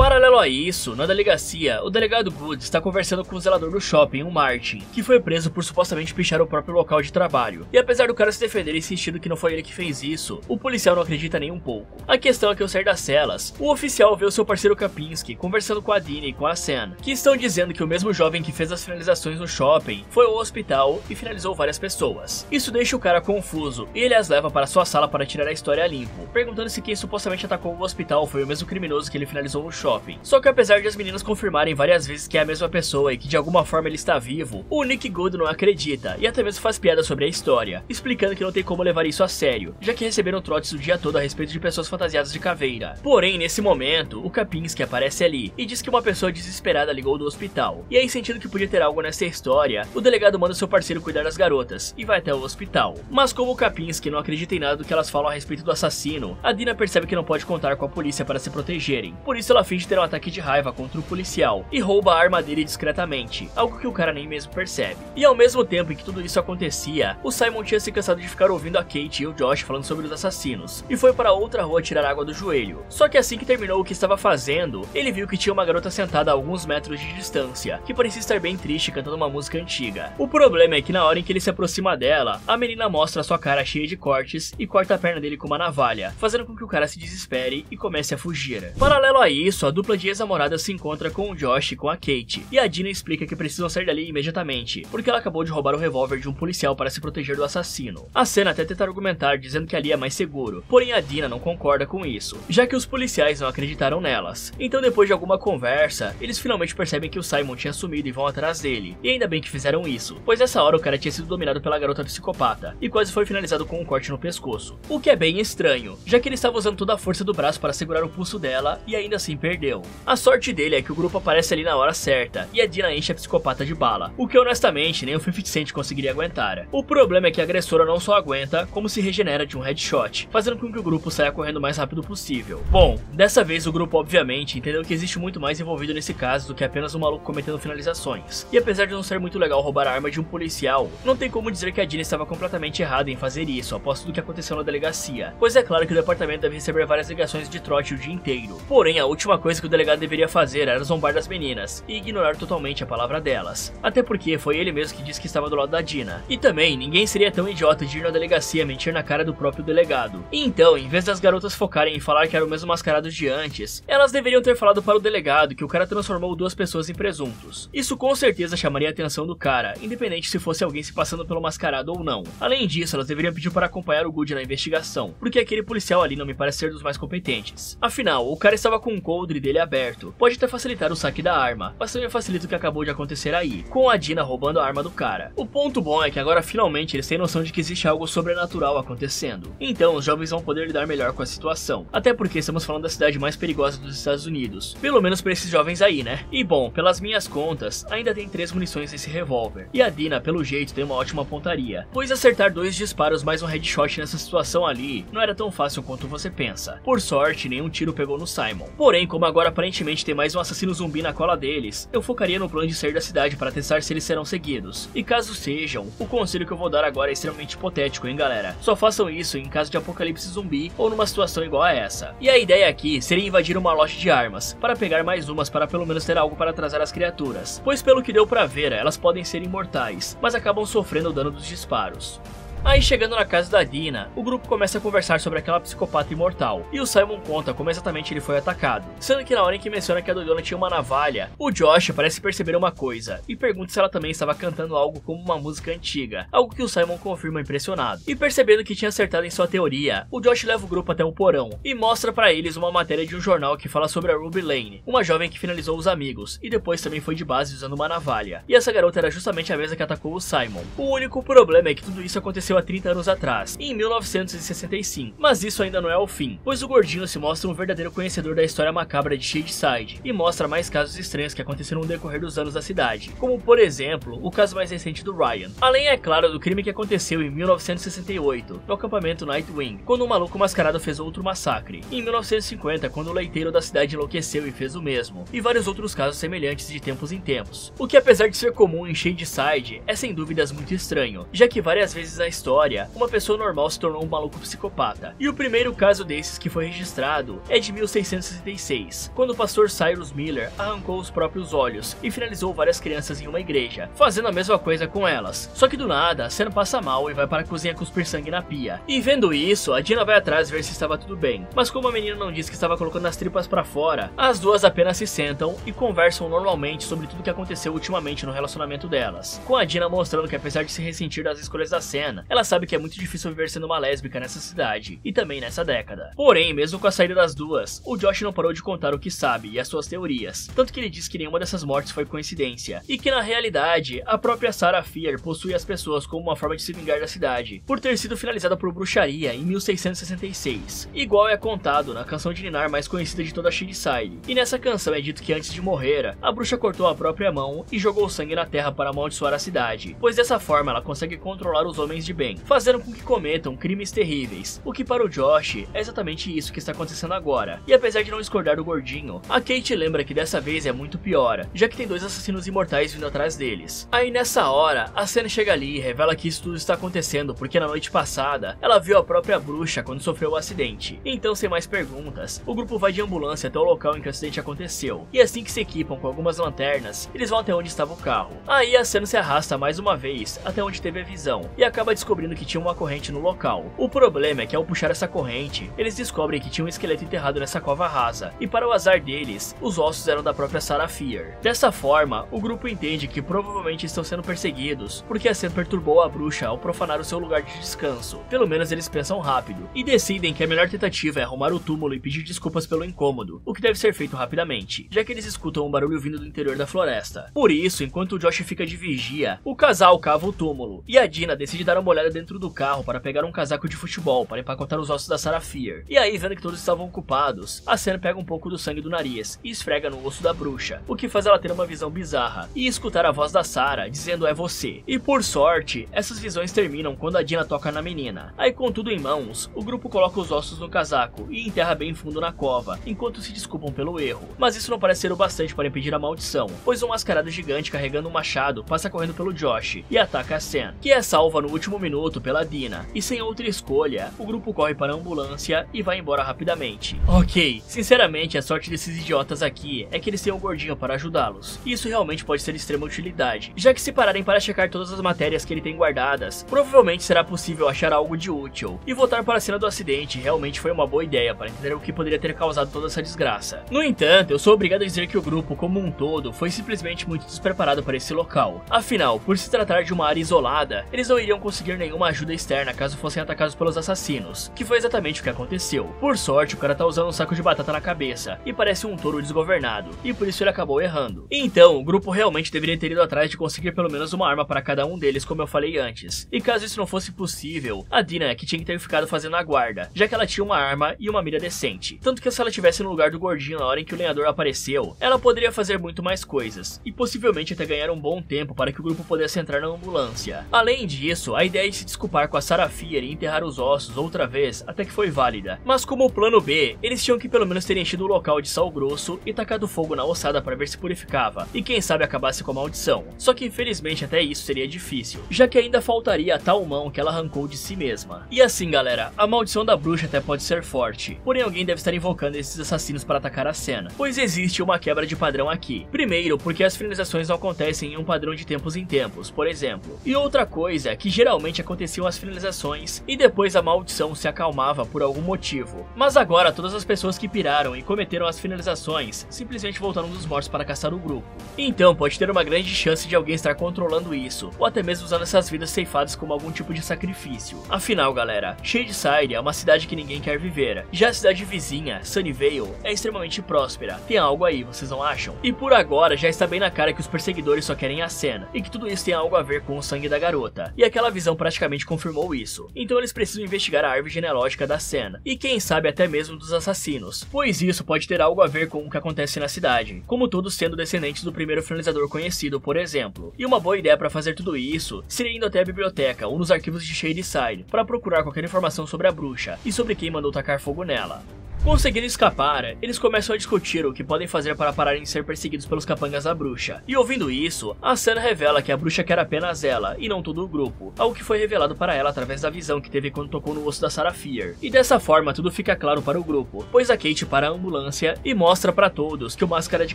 [SPEAKER 1] Paralelo a isso, na delegacia, o delegado Good está conversando com o zelador do shopping, o Martin, que foi preso por supostamente pichar o próprio local de trabalho. E apesar do cara se defender insistindo que não foi ele que fez isso, o policial não acredita nem um pouco. A questão é que ao sair das celas, o oficial vê o seu parceiro Kapinski conversando com a Dina e com a Sam, que estão dizendo que o mesmo jovem que fez as finalizações no shopping foi ao hospital e finalizou várias pessoas. Isso deixa o cara confuso e ele as leva para sua sala para tirar a história a limpo, perguntando se quem supostamente atacou o hospital foi o mesmo criminoso que ele finalizou no shopping. Só que apesar de as meninas confirmarem várias vezes que é a mesma pessoa e que de alguma forma ele está vivo, o Nick Good não acredita e até mesmo faz piada sobre a história, explicando que não tem como levar isso a sério, já que receberam trotes o dia todo a respeito de pessoas fantasiadas de caveira. Porém, nesse momento, o Kapinski aparece ali e diz que uma pessoa desesperada ligou do hospital. E aí, sentindo que podia ter algo nessa história, o delegado manda seu parceiro cuidar das garotas e vai até o hospital. Mas como o Kapinski não acredita em nada do que elas falam a respeito do assassino, a Dina percebe que não pode contar com a polícia para se protegerem. Por isso ela finge ter um ataque de raiva contra o policial e rouba a arma dele discretamente, algo que o cara nem mesmo percebe. E ao mesmo tempo em que tudo isso acontecia, o Simon tinha se cansado de ficar ouvindo a Kate e o Josh falando sobre os assassinos, e foi para outra rua tirar água do joelho. Só que assim que terminou o que estava fazendo, ele viu que tinha uma garota sentada a alguns metros de distância, que parecia estar bem triste cantando uma música antiga. O problema é que na hora em que ele se aproxima dela, a menina mostra sua cara cheia de cortes e corta a perna dele com uma navalha, fazendo com que o cara se desespere e comece a fugir. Paralelo a isso, a dupla de ex-namoradas se encontra com o Josh e com a Kate, e a Dina explica que precisam sair dali imediatamente, porque ela acabou de roubar o revólver de um policial para se proteger do assassino. A cena até tenta argumentar dizendo que ali é mais seguro, porém a Dina não concorda com isso, já que os policiais não acreditaram nelas. Então depois de alguma conversa, eles finalmente percebem que o Simon tinha sumido e vão atrás dele, e ainda bem que fizeram isso, pois nessa hora o cara tinha sido dominado pela garota psicopata, e quase foi finalizado com um corte no pescoço, o que é bem estranho, já que ele estava usando toda a força do braço para segurar o pulso dela e ainda assim perdeu. A sorte dele é que o grupo aparece ali na hora certa, e a Dina enche a psicopata de bala, o que honestamente nem o 50 Cent conseguiria aguentar. O problema é que a agressora não só aguenta, como se regenera de um headshot, fazendo com que o grupo saia correndo o mais rápido possível. Bom, dessa vez o grupo obviamente entendeu que existe muito mais envolvido nesse caso do que apenas um maluco cometendo finalizações, e apesar de não ser muito legal roubar a arma de um policial, não tem como dizer que a Dina estava completamente errada em fazer isso após tudo que aconteceu na delegacia, pois é claro que o departamento deve receber várias ligações de trote o dia inteiro. Porém, a última coisa que o delegado deveria fazer era zombar das meninas e ignorar totalmente a palavra delas, até porque foi ele mesmo que disse que estava do lado da Dina. E também, ninguém seria tão idiota de ir na delegacia mentir na cara do próprio delegado. E então, em vez das garotas focarem em falar que era o mesmo mascarado de antes, elas deveriam ter falado para o delegado que o cara transformou duas pessoas em presuntos. Isso com certeza chamaria a atenção do cara, independente se fosse alguém se passando pelo mascarado ou não. Além disso, elas deveriam pedir para acompanhar o Good na investigação, porque aquele policial ali não me parece ser dos mais competentes. Afinal, o cara estava com o coldre dele aberto, pode até facilitar o saque da arma, mas também facilita o que acabou de acontecer aí, com a Dina roubando a arma do cara. O ponto bom é que agora finalmente eles têm noção de que existe algo sobrenatural acontecendo, então os jovens vão poder lidar melhor com a situação, até porque estamos falando da cidade mais perigosa dos Estados Unidos, pelo menos para esses jovens aí, né? E bom, pelas minhas contas, ainda tem 3 munições nesse revólver, e a Dina pelo jeito tem uma ótima pontaria, pois acertar 2 disparos mais um headshot nessa situação ali não era tão fácil quanto você pensa. Por sorte, nenhum tiro pegou no Simon. Porém, como agora aparentemente tem mais um assassino zumbi na cola deles, eu focaria no plano de sair da cidade para testar se eles serão seguidos. E caso sejam, o conselho que eu vou dar agora é extremamente hipotético, hein galera? Só façam isso em caso de apocalipse zumbi ou numa situação igual a essa. E a ideia aqui seria invadir uma loja de armas, para pegar mais umas para pelo menos ter algo para atrasar as criaturas, pois pelo que deu pra ver, elas podem ser imortais, mas acabam sofrendo o dano dos disparos. Aí chegando na casa da Dina, o grupo começa a conversar sobre aquela psicopata imortal, e o Simon conta como exatamente ele foi atacado, sendo que na hora em que menciona que a doidona tinha uma navalha, o Josh parece perceber uma coisa, e pergunta se ela também estava cantando algo como uma música antiga, algo que o Simon confirma impressionado. E percebendo que tinha acertado em sua teoria, o Josh leva o grupo até o porão, e mostra pra eles uma matéria de um jornal que fala sobre a Ruby Lane, uma jovem que finalizou os amigos, e depois também foi de base usando uma navalha, e essa garota era justamente a mesma que atacou o Simon. O único problema é que tudo isso aconteceu há 30 anos atrás, em 1965, mas isso ainda não é o fim, pois o gordinho se mostra um verdadeiro conhecedor da história macabra de Shadyside, e mostra mais casos estranhos que aconteceram no decorrer dos anos da cidade, como por exemplo, o caso mais recente do Ryan, além é claro do crime que aconteceu em 1968, no acampamento Nightwing, quando um maluco mascarado fez outro massacre, e em 1950, quando o leiteiro da cidade enlouqueceu e fez o mesmo, e vários outros casos semelhantes de tempos em tempos, o que apesar de ser comum em Shadyside, é sem dúvidas muito estranho, já que várias vezes na história, uma pessoa normal se tornou um maluco psicopata. E o primeiro caso desses que foi registrado é de 1666, quando o pastor Cyrus Miller arrancou os próprios olhos e finalizou várias crianças em uma igreja, fazendo a mesma coisa com elas. Só que do nada, a Sam passa mal e vai para a cozinha cuspir sangue na pia. E vendo isso, a Dina vai atrás ver se estava tudo bem. Mas como a menina não disse que estava colocando as tripas para fora, as duas apenas se sentam e conversam normalmente sobre tudo que aconteceu ultimamente no relacionamento delas. Com a Dina mostrando que apesar de se ressentir das escolhas da Sam, ela sabe que é muito difícil viver sendo uma lésbica nessa cidade e também nessa década. Porém, mesmo com a saída das duas, o Josh não parou de contar o que sabe e as suas teorias, tanto que ele diz que nenhuma dessas mortes foi coincidência, e que na realidade, a própria Sarah Fier possui as pessoas como uma forma de se vingar da cidade, por ter sido finalizada por bruxaria em 1666, igual é contado na canção de Ninar mais conhecida de toda a Shadyside. E nessa canção é dito que antes de morrer, a bruxa cortou a própria mão e jogou sangue na terra para amaldiçoar a cidade, pois dessa forma ela consegue controlar os homens de bem, fazendo com que cometam crimes terríveis, o que para o Josh é exatamente isso que está acontecendo agora. E apesar de não discordar do gordinho, a Kate lembra que dessa vez é muito pior, já que tem dois assassinos imortais vindo atrás deles. Aí nessa hora, a Sam chega ali e revela que isso tudo está acontecendo porque na noite passada, ela viu a própria bruxa quando sofreu o acidente. Então, sem mais perguntas, o grupo vai de ambulância até o local em que o acidente aconteceu, e assim que se equipam com algumas lanternas, eles vão até onde estava o carro. Aí a Sam se arrasta mais uma vez até onde teve a visão, e acaba descobrindo que tinha uma corrente no local. O problema é que ao puxar essa corrente, eles descobrem que tinha um esqueleto enterrado nessa cova rasa, e para o azar deles, os ossos eram da própria Sarah Fier. Dessa forma, o grupo entende que provavelmente estão sendo perseguidos, porque a Sam perturbou a bruxa ao profanar o seu lugar de descanso. Pelo menos eles pensam rápido, e decidem que a melhor tentativa é arrumar o túmulo e pedir desculpas pelo incômodo, o que deve ser feito rapidamente, já que eles escutam um barulho vindo do interior da floresta. Por isso, enquanto o Josh fica de vigia, o casal cava o túmulo, e a Dina decide dar uma olhada dentro do carro para pegar um casaco de futebol para empacotar os ossos da Sarah Fier. E aí, vendo que todos estavam ocupados, a Sam pega um pouco do sangue do nariz e esfrega no osso da bruxa, o que faz ela ter uma visão bizarra e escutar a voz da Sarah dizendo "é você". E por sorte, essas visões terminam quando a Dina toca na menina. Aí, com tudo em mãos, o grupo coloca os ossos no casaco e enterra bem fundo na cova, enquanto se desculpam pelo erro. Mas isso não parece ser o bastante para impedir a maldição, pois um mascarado gigante carregando um machado passa correndo pelo Josh e ataca a Sam, que é salva no último minuto pela Dina. E sem outra escolha, o grupo corre para a ambulância e vai embora rapidamente. Ok, sinceramente a sorte desses idiotas aqui é que eles têm um gordinho para ajudá-los. E isso realmente pode ser de extrema utilidade, já que se pararem para checar todas as matérias que ele tem guardadas, provavelmente será possível achar algo de útil. E voltar para a cena do acidente realmente foi uma boa ideia para entender o que poderia ter causado toda essa desgraça. No entanto, eu sou obrigado a dizer que o grupo como um todo foi simplesmente muito despreparado para esse local. Afinal, por se tratar de uma área isolada, eles não iriam conseguir nenhuma ajuda externa caso fossem atacados pelos assassinos, que foi exatamente o que aconteceu. Por sorte, o cara tá usando um saco de batata na cabeça e parece um touro desgovernado, e por isso ele acabou errando. Então, o grupo realmente deveria ter ido atrás de conseguir pelo menos uma arma para cada um deles, como eu falei antes. E caso isso não fosse possível, a Dina é que tinha que ter ficado fazendo a guarda, já que ela tinha uma arma e uma mira decente. Tanto que se ela estivesse no lugar do gordinho na hora em que o lenhador apareceu, ela poderia fazer muito mais coisas, e possivelmente até ganhar um bom tempo para que o grupo pudesse entrar na ambulância. Além disso, a ideia de se desculpar com a Sarah Fier e enterrar os ossos outra vez até que foi válida. Mas como o plano B, eles tinham que pelo menos ter enchido o local de sal grosso e tacado fogo na ossada para ver se purificava, e quem sabe acabasse com a maldição. Só que infelizmente até isso seria difícil, já que ainda faltaria a tal mão que ela arrancou de si mesma. E assim galera, a maldição da bruxa até pode ser forte, porém alguém deve estar invocando esses assassinos para atacar a cena, pois existe uma quebra de padrão aqui. Primeiro, porque as finalizações não acontecem em um padrão de tempos em tempos, por exemplo. E outra coisa, que geralmente aconteciam as finalizações e depois a maldição se acalmava por algum motivo. Mas agora todas as pessoas que piraram e cometeram as finalizações simplesmente voltaram dos mortos para caçar o grupo. Então pode ter uma grande chance de alguém estar controlando isso, ou até mesmo usando essas vidas ceifadas como algum tipo de sacrifício. Afinal galera, Shadyside é uma cidade que ninguém quer viver. Já a cidade vizinha, Sunnyvale, é extremamente próspera. Tem algo aí, vocês não acham? E por agora já está bem na cara que os perseguidores só querem a Sam, e que tudo isso tem algo a ver com o sangue da garota. E aquela visão praticamente confirmou isso. Então eles precisam investigar a árvore genealógica da Sam, e quem sabe até mesmo dos assassinos, pois isso pode ter algo a ver com o que acontece na cidade, como todos sendo descendentes do primeiro finalizador conhecido, por exemplo. E uma boa ideia para fazer tudo isso seria indo até a biblioteca ou nos arquivos de Shadyside para procurar qualquer informação sobre a bruxa e sobre quem mandou tacar fogo nela. Conseguindo escapar, eles começam a discutir o que podem fazer para pararem de ser perseguidos pelos capangas da bruxa. E ouvindo isso, a Sun revela que a bruxa quer apenas ela, e não todo o grupo, algo que foi revelado para ela através da visão que teve quando tocou no osso da Sarah Fier. E dessa forma tudo fica claro para o grupo, pois a Kate para a ambulância e mostra para todos que o Máscara de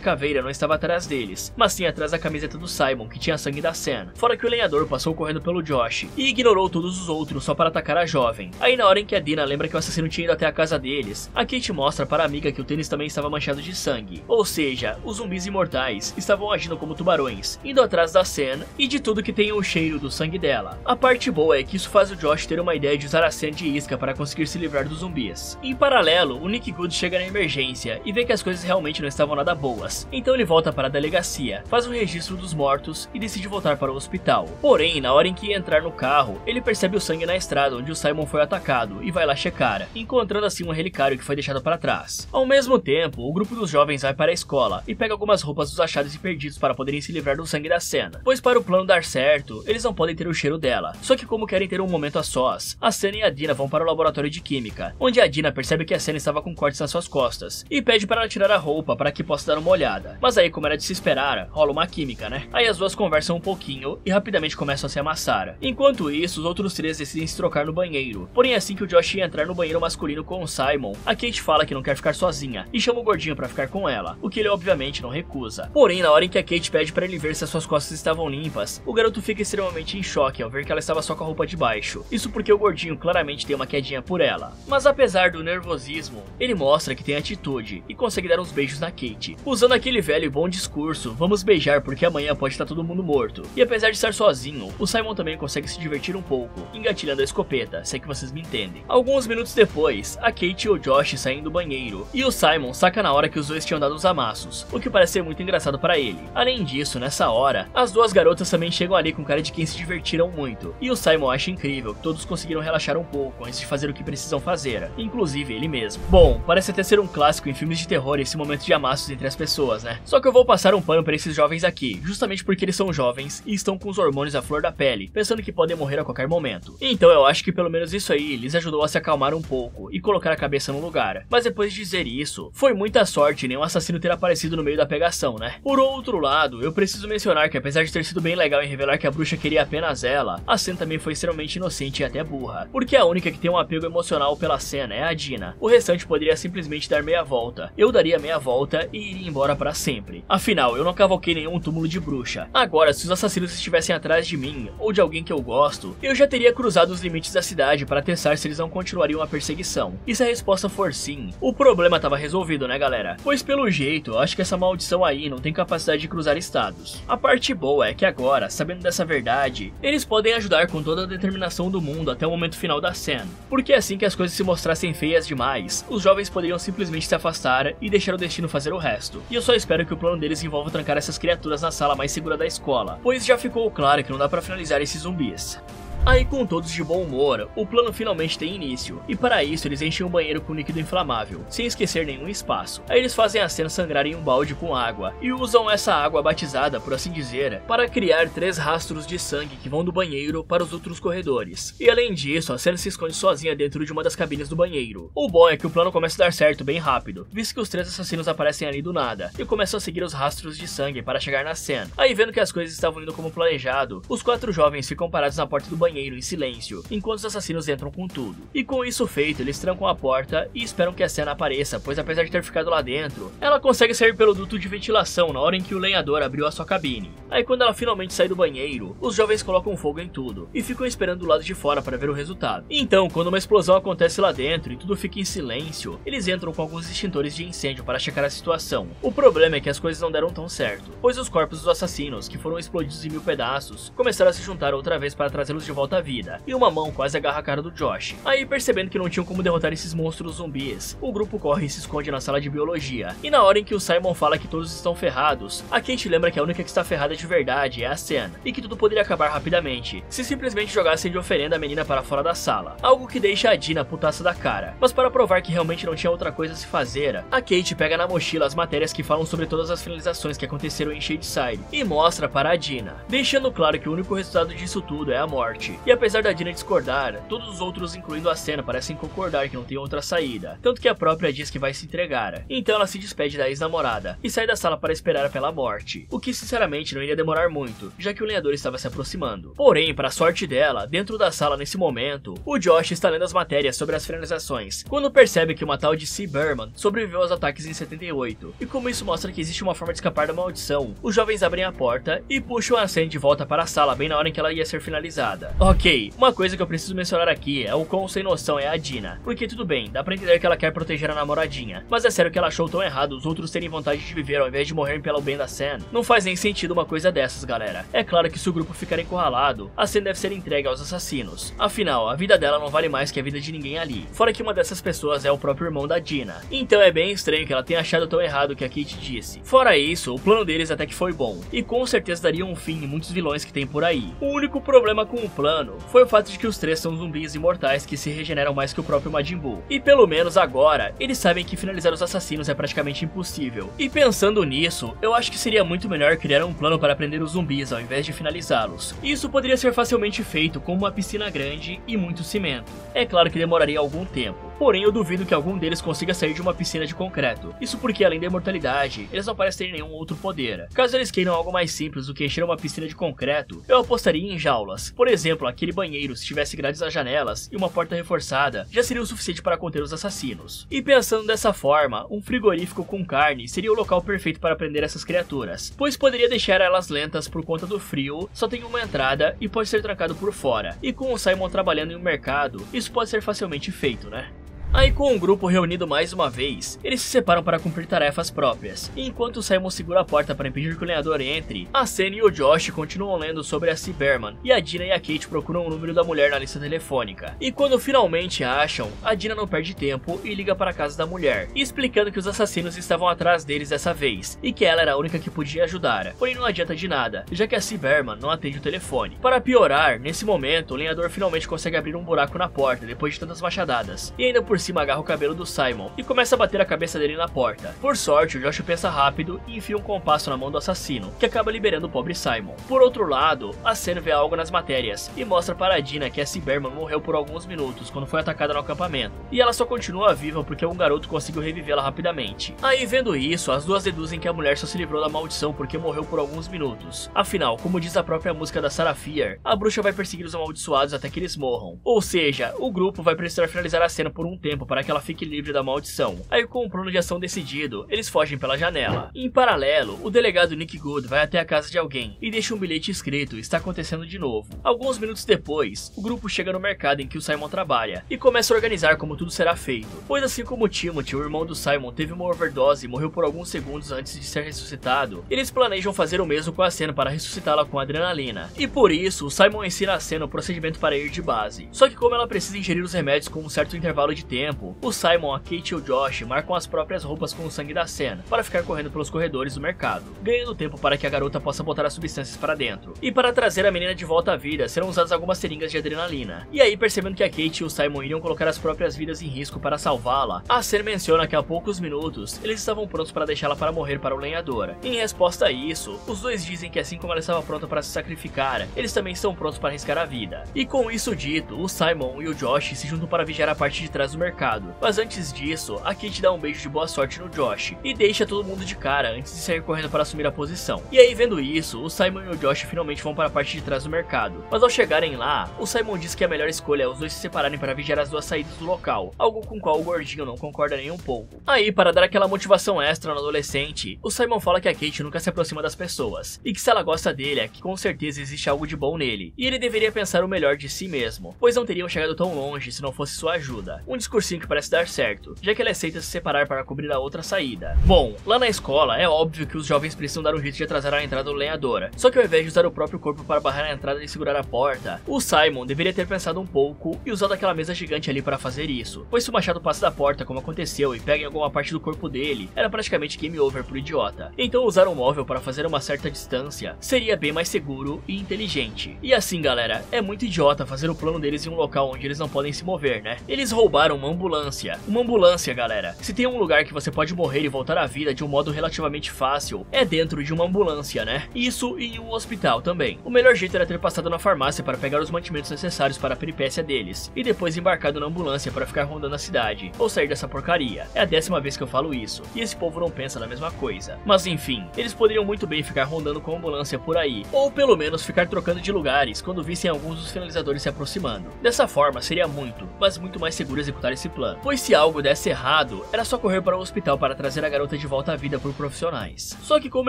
[SPEAKER 1] Caveira não estava atrás deles, mas sim atrás da camiseta do Simon, que tinha sangue da Sun. Fora que o lenhador passou correndo pelo Josh e ignorou todos os outros só para atacar a jovem. Aí na hora em que a Dina lembra que o assassino tinha ido até a casa deles, a Kate mostra para a amiga que o tênis também estava manchado de sangue. Ou seja, os zumbis imortais estavam agindo como tubarões, indo atrás da Sun e de tudo que tem o cheiro do sangue dela. A parte boa é que isso faz o Josh ter uma ideia de usar a Sun de isca para conseguir se livrar dos zumbis. Em paralelo, o Nick Good chega na emergência e vê que as coisas realmente não estavam nada boas. Então ele volta para a delegacia, faz um registro dos mortos e decide voltar para o hospital. Porém, na hora em que ia entrar no carro, ele percebe o sangue na estrada onde o Simon foi atacado e vai lá checar, encontrando assim um relicário que foi deixado para trás. Ao mesmo tempo, o grupo dos jovens vai para a escola e pega algumas roupas dos achados e perdidos para poderem se livrar do sangue da cena, pois para o plano dar certo, eles não podem ter o cheiro dela. Só que como querem ter um momento a sós, a Sun e a Dina vão para o laboratório de química, onde a Dina percebe que a Sun estava com cortes nas suas costas e pede para ela tirar a roupa para que possa dar uma olhada. Mas aí, como era de se esperar, rola uma química, né? Aí as duas conversam um pouquinho e rapidamente começam a se amassar. Enquanto isso, os outros três decidem se trocar no banheiro. Porém, assim que o Josh ia entrar no banheiro masculino com o Simon, a Kate fala que não quer ficar sozinha e chama o gordinho para ficar com ela, o que ele obviamente não recusa. Porém, na hora em que a Kate pede para ele ver se as suas costas estavam limpas, o garoto fica extremamente em choque ao ver que ela estava só com a roupa de baixo. Isso porque o gordinho claramente tem uma quedinha por ela. Mas apesar do nervosismo, ele mostra que tem atitude e consegue dar uns beijos na Kate, usando aquele velho e bom discurso: vamos beijar porque amanhã pode estar todo mundo morto. E apesar de estar sozinho, o Simon também consegue se divertir um pouco, engatilhando a escopeta, sei que vocês me entendem. Alguns minutos depois, a Kate e o Josh saem do banheiro, e o Simon saca na hora que os dois tinham dado os amassos, o que parece ser muito engraçado para ele. Além disso, nessa hora, as duas garotas também chegam ali com cara de quem se divertiram muito, e o Simon acha incrível que todos conseguiram relaxar um pouco antes de fazer o que precisam fazer, inclusive ele mesmo. Bom, parece até ser um clássico em filmes de terror esse momento de amassos entre as pessoas, né? Só que eu vou passar um pano para esses jovens aqui, justamente porque eles são jovens e estão com os hormônios à flor da pele, pensando que podem morrer a qualquer momento. Então eu acho que pelo menos isso aí lhes ajudou a se acalmar um pouco e colocar a cabeça no lugar. Mas depois de dizer isso, foi muita sorte nenhum assassino ter aparecido no meio da pegação, né? Por outro lado, eu preciso mencionar que apesar de ter sido bem legal em revelar que a bruxa queria apenas ela, a Sun também foi extremamente inocente e até burra, porque a única que tem um apego emocional pela cena é a Dina. O restante poderia simplesmente dar meia volta. Eu daria meia volta e iria embora para sempre. Afinal, eu não cavoquei nenhum túmulo de bruxa. Agora, se os assassinos estivessem atrás de mim, ou de alguém que eu gosto, eu já teria cruzado os limites da cidade para testar se eles não continuariam a perseguição. E se a resposta for sim, o problema estava resolvido, né galera? Pois pelo jeito, eu acho que essa maldição aí não tem capacidade de cruzar estados. A parte boa é que agora, sabendo dessa verdade, eles podem ajudar com toda a determinação do mundo até o momento final da cena. Porque assim que as coisas se mostrassem feias demais, os jovens poderiam simplesmente se afastar e deixar o destino fazer o resto. E eu só espero que o plano deles envolva trancar essas criaturas na sala mais segura da escola, pois já ficou claro que não dá pra finalizar esses zumbis. Aí com todos de bom humor, o plano finalmente tem início, e para isso eles enchem o banheiro com líquido inflamável, sem esquecer nenhum espaço. Aí eles fazem a cena sangrar em um balde com água, e usam essa água batizada, por assim dizer, para criar 3 rastros de sangue que vão do banheiro para os outros corredores. E além disso, a cena se esconde sozinha dentro de uma das cabines do banheiro. O bom é que o plano começa a dar certo bem rápido, visto que os 3 assassinos aparecem ali do nada, e começam a seguir os rastros de sangue para chegar na cena. Aí vendo que as coisas estavam indo como planejado, os 4 jovens ficam parados na porta do banheiro em silêncio, enquanto os assassinos entram com tudo. E com isso feito, eles trancam a porta e esperam que a cena apareça, pois apesar de ter ficado lá dentro, ela consegue sair pelo duto de ventilação na hora em que o lenhador abriu a sua cabine. Aí quando ela finalmente sai do banheiro, os jovens colocam fogo em tudo e ficam esperando do lado de fora para ver o resultado. Então, quando uma explosão acontece lá dentro e tudo fica em silêncio, eles entram com alguns extintores de incêndio para checar a situação. O problema é que as coisas não deram tão certo, pois os corpos dos assassinos, que foram explodidos em 1000 pedaços, começaram a se juntar outra vez para trazê-los de volta à vida. E uma mão quase agarra a cara do Josh. Aí percebendo que não tinham como derrotar esses monstros zumbis, o grupo corre e se esconde na sala de biologia. E na hora em que o Simon fala que todos estão ferrados, a Kate lembra que a única que está ferrada de verdade é a Sun, e que tudo poderia acabar rapidamente se simplesmente jogassem de oferenda a menina para fora da sala, algo que deixa a Dina putaça da cara. Mas para provar que realmente não tinha outra coisa a se fazer, a Kate pega na mochila as matérias que falam sobre todas as finalizações que aconteceram em Shadyside e mostra para a Dina, deixando claro que o único resultado disso tudo é a morte. morte. E apesar da Dina discordar, todos os outros, incluindo a Sen, parecem concordar que não tem outra saída, tanto que a própria diz que vai se entregar. Então ela se despede da ex-namorada e sai da sala para esperar pela morte, o que sinceramente não iria demorar muito, já que o lenhador estava se aproximando. Porém, para sorte dela, dentro da sala nesse momento, o Josh está lendo as matérias sobre as finalizações, quando percebe que uma tal de C. Berman sobreviveu aos ataques em 78, e como isso mostra que existe uma forma de escapar da maldição, os jovens abrem a porta e puxam a Sen de volta para a sala bem na hora em que ela ia ser finalizada. Ok, uma coisa que eu preciso mencionar aqui é o quão sem noção é a Dina, porque tudo bem, dá pra entender que ela quer proteger a namoradinha, mas é sério que ela achou tão errado os outros terem vontade de viver ao invés de morrer pelo bem da Sen? Não faz nem sentido uma coisa dessas, galera. É claro que se o grupo ficar encurralado, a Sen deve ser entregue aos assassinos. Afinal, a vida dela não vale mais que a vida de ninguém ali, fora que uma dessas pessoas é o próprio irmão da Dina. Então é bem estranho que ela tenha achado tão errado o que a Kate disse. Fora isso, o plano deles até que foi bom, e com certeza daria um fim em muitos vilões que tem por aí. O único problema com o plano foi o fato de que os três são zumbis imortais que se regeneram mais que o próprio Majin Buu. E pelo menos agora, eles sabem que finalizar os assassinos é praticamente impossível. E pensando nisso, eu acho que seria muito melhor criar um plano para prender os zumbis ao invés de finalizá-los. Isso poderia ser facilmente feito com uma piscina grande e muito cimento. É claro que demoraria algum tempo, porém eu duvido que algum deles consiga sair de uma piscina de concreto. Isso porque além da imortalidade, eles não parecem ter nenhum outro poder. Caso eles queiram algo mais simples do que encher uma piscina de concreto, eu apostaria em jaulas. Por exemplo, aquele banheiro, se tivesse grades nas janelas e uma porta reforçada, já seria o suficiente para conter os assassinos. E pensando dessa forma, um frigorífico com carne seria o local perfeito para prender essas criaturas, pois poderia deixar elas lentas por conta do frio, só tem uma entrada e pode ser trancado por fora. E com o Simon trabalhando em um mercado, isso pode ser facilmente feito, né? Aí com o grupo reunido mais uma vez, eles se separam para cumprir tarefas próprias, e enquanto o Simon segura a porta para impedir que o lenhador entre, a Sen e o Josh continuam lendo sobre a C. Berman, e a Dina e a Kate procuram o número da mulher na lista telefônica. E quando finalmente a acham, a Dina não perde tempo e liga para a casa da mulher, explicando que os assassinos estavam atrás deles dessa vez, e que ela era a única que podia ajudar. Porém não adianta de nada, já que a C. Berman não atende o telefone. Para piorar, nesse momento, o lenhador finalmente consegue abrir um buraco na porta depois de tantas machadadas, e ainda por cima agarra o cabelo do Simon e começa a bater a cabeça dele na porta. Por sorte, o Josh pensa rápido e enfia um compasso na mão do assassino, que acaba liberando o pobre Simon. Por outro lado, a Sen vê algo nas matérias e mostra para a Dina que a C. Berman morreu por alguns minutos quando foi atacada no acampamento, e ela só continua viva porque um garoto conseguiu revivê-la rapidamente. Aí vendo isso, as duas deduzem que a mulher só se livrou da maldição porque morreu por alguns minutos. Afinal, como diz a própria música da Sarah Fear, a bruxa vai perseguir os amaldiçoados até que eles morram. Ou seja, o grupo vai precisar finalizar a cena por um tempo para que ela fique livre da maldição. Aí com o plano de ação decidido, eles fogem pela janela. Em paralelo, o delegado Nick Good vai até a casa de alguém e deixa um bilhete escrito: está acontecendo de novo. Alguns minutos depois, o grupo chega no mercado em que o Simon trabalha e começa a organizar como tudo será feito, pois assim como Timothy, o irmão do Simon, teve uma overdose e morreu por alguns segundos antes de ser ressuscitado, eles planejam fazer o mesmo com a Sen para ressuscitá-la com adrenalina. E por isso, o Simon ensina a Sen o procedimento para ir de base. Só que como ela precisa ingerir os remédios com um certo intervalo de tempo, o Simon, a Kate e o Josh marcam as próprias roupas com o sangue da Sen para ficar correndo pelos corredores do mercado, ganhando tempo para que a garota possa botar as substâncias para dentro. E para trazer a menina de volta à vida, serão usadas algumas seringas de adrenalina. E aí, percebendo que a Kate e o Simon iriam colocar as próprias vidas em risco para salvá-la, a Sen menciona que há poucos minutos eles estavam prontos para deixá-la para morrer para o lenhador. Em resposta a isso, os dois dizem que assim como ela estava pronta para se sacrificar, eles também estão prontos para arriscar a vida. E com isso dito, o Simon e o Josh se juntam para vigiar a parte de trás do mercado. Mas antes disso, a Kate dá um beijo de boa sorte no Josh e deixa todo mundo de cara antes de sair correndo para assumir a posição. E aí, vendo isso, o Simon e o Josh finalmente vão para a parte de trás do mercado. Mas ao chegarem lá, o Simon diz que a melhor escolha é os dois se separarem para vigiar as duas saídas do local, algo com o qual o gordinho não concorda nem um pouco. Aí, para dar aquela motivação extra no adolescente, o Simon fala que a Kate nunca se aproxima das pessoas, e que se ela gosta dele é que com certeza existe algo de bom nele, e ele deveria pensar o melhor de si mesmo, pois não teriam chegado tão longe se não fosse sua ajuda. Um discursinho que parece dar certo, já que ele aceita se separar para cobrir a outra saída. Bom, lá na escola é óbvio que os jovens precisam dar um jeito de atrasar a entrada do lenhador, só que ao invés de usar o próprio corpo para barrar a entrada e segurar a porta, o Simon deveria ter pensado um pouco e usado aquela mesa gigante ali para fazer isso, pois se o machado passa da porta como aconteceu e pega em alguma parte do corpo dele, era praticamente game over pro idiota. Então usar um móvel para fazer uma certa distância seria bem mais seguro e inteligente. E assim galera, é muito idiota fazer o plano deles em um local onde eles não podem se mover, né? Eles roubaram um uma ambulância. Uma ambulância, galera, se tem um lugar que você pode morrer e voltar à vida de um modo relativamente fácil, é dentro de uma ambulância, né? Isso e um hospital também. O melhor jeito era ter passado na farmácia para pegar os mantimentos necessários para a peripécia deles, e depois embarcado na ambulância para ficar rondando a cidade, ou sair dessa porcaria. É a 10ª vez que eu falo isso, e esse povo não pensa na mesma coisa. Mas enfim, eles poderiam muito bem ficar rondando com a ambulância por aí, ou pelo menos ficar trocando de lugares quando vissem alguns dos finalizadores se aproximando. Dessa forma, seria muito, mas muito mais seguro executar esse plano, pois se algo desse errado, era só correr para o hospital para trazer a garota de volta à vida por profissionais. Só que como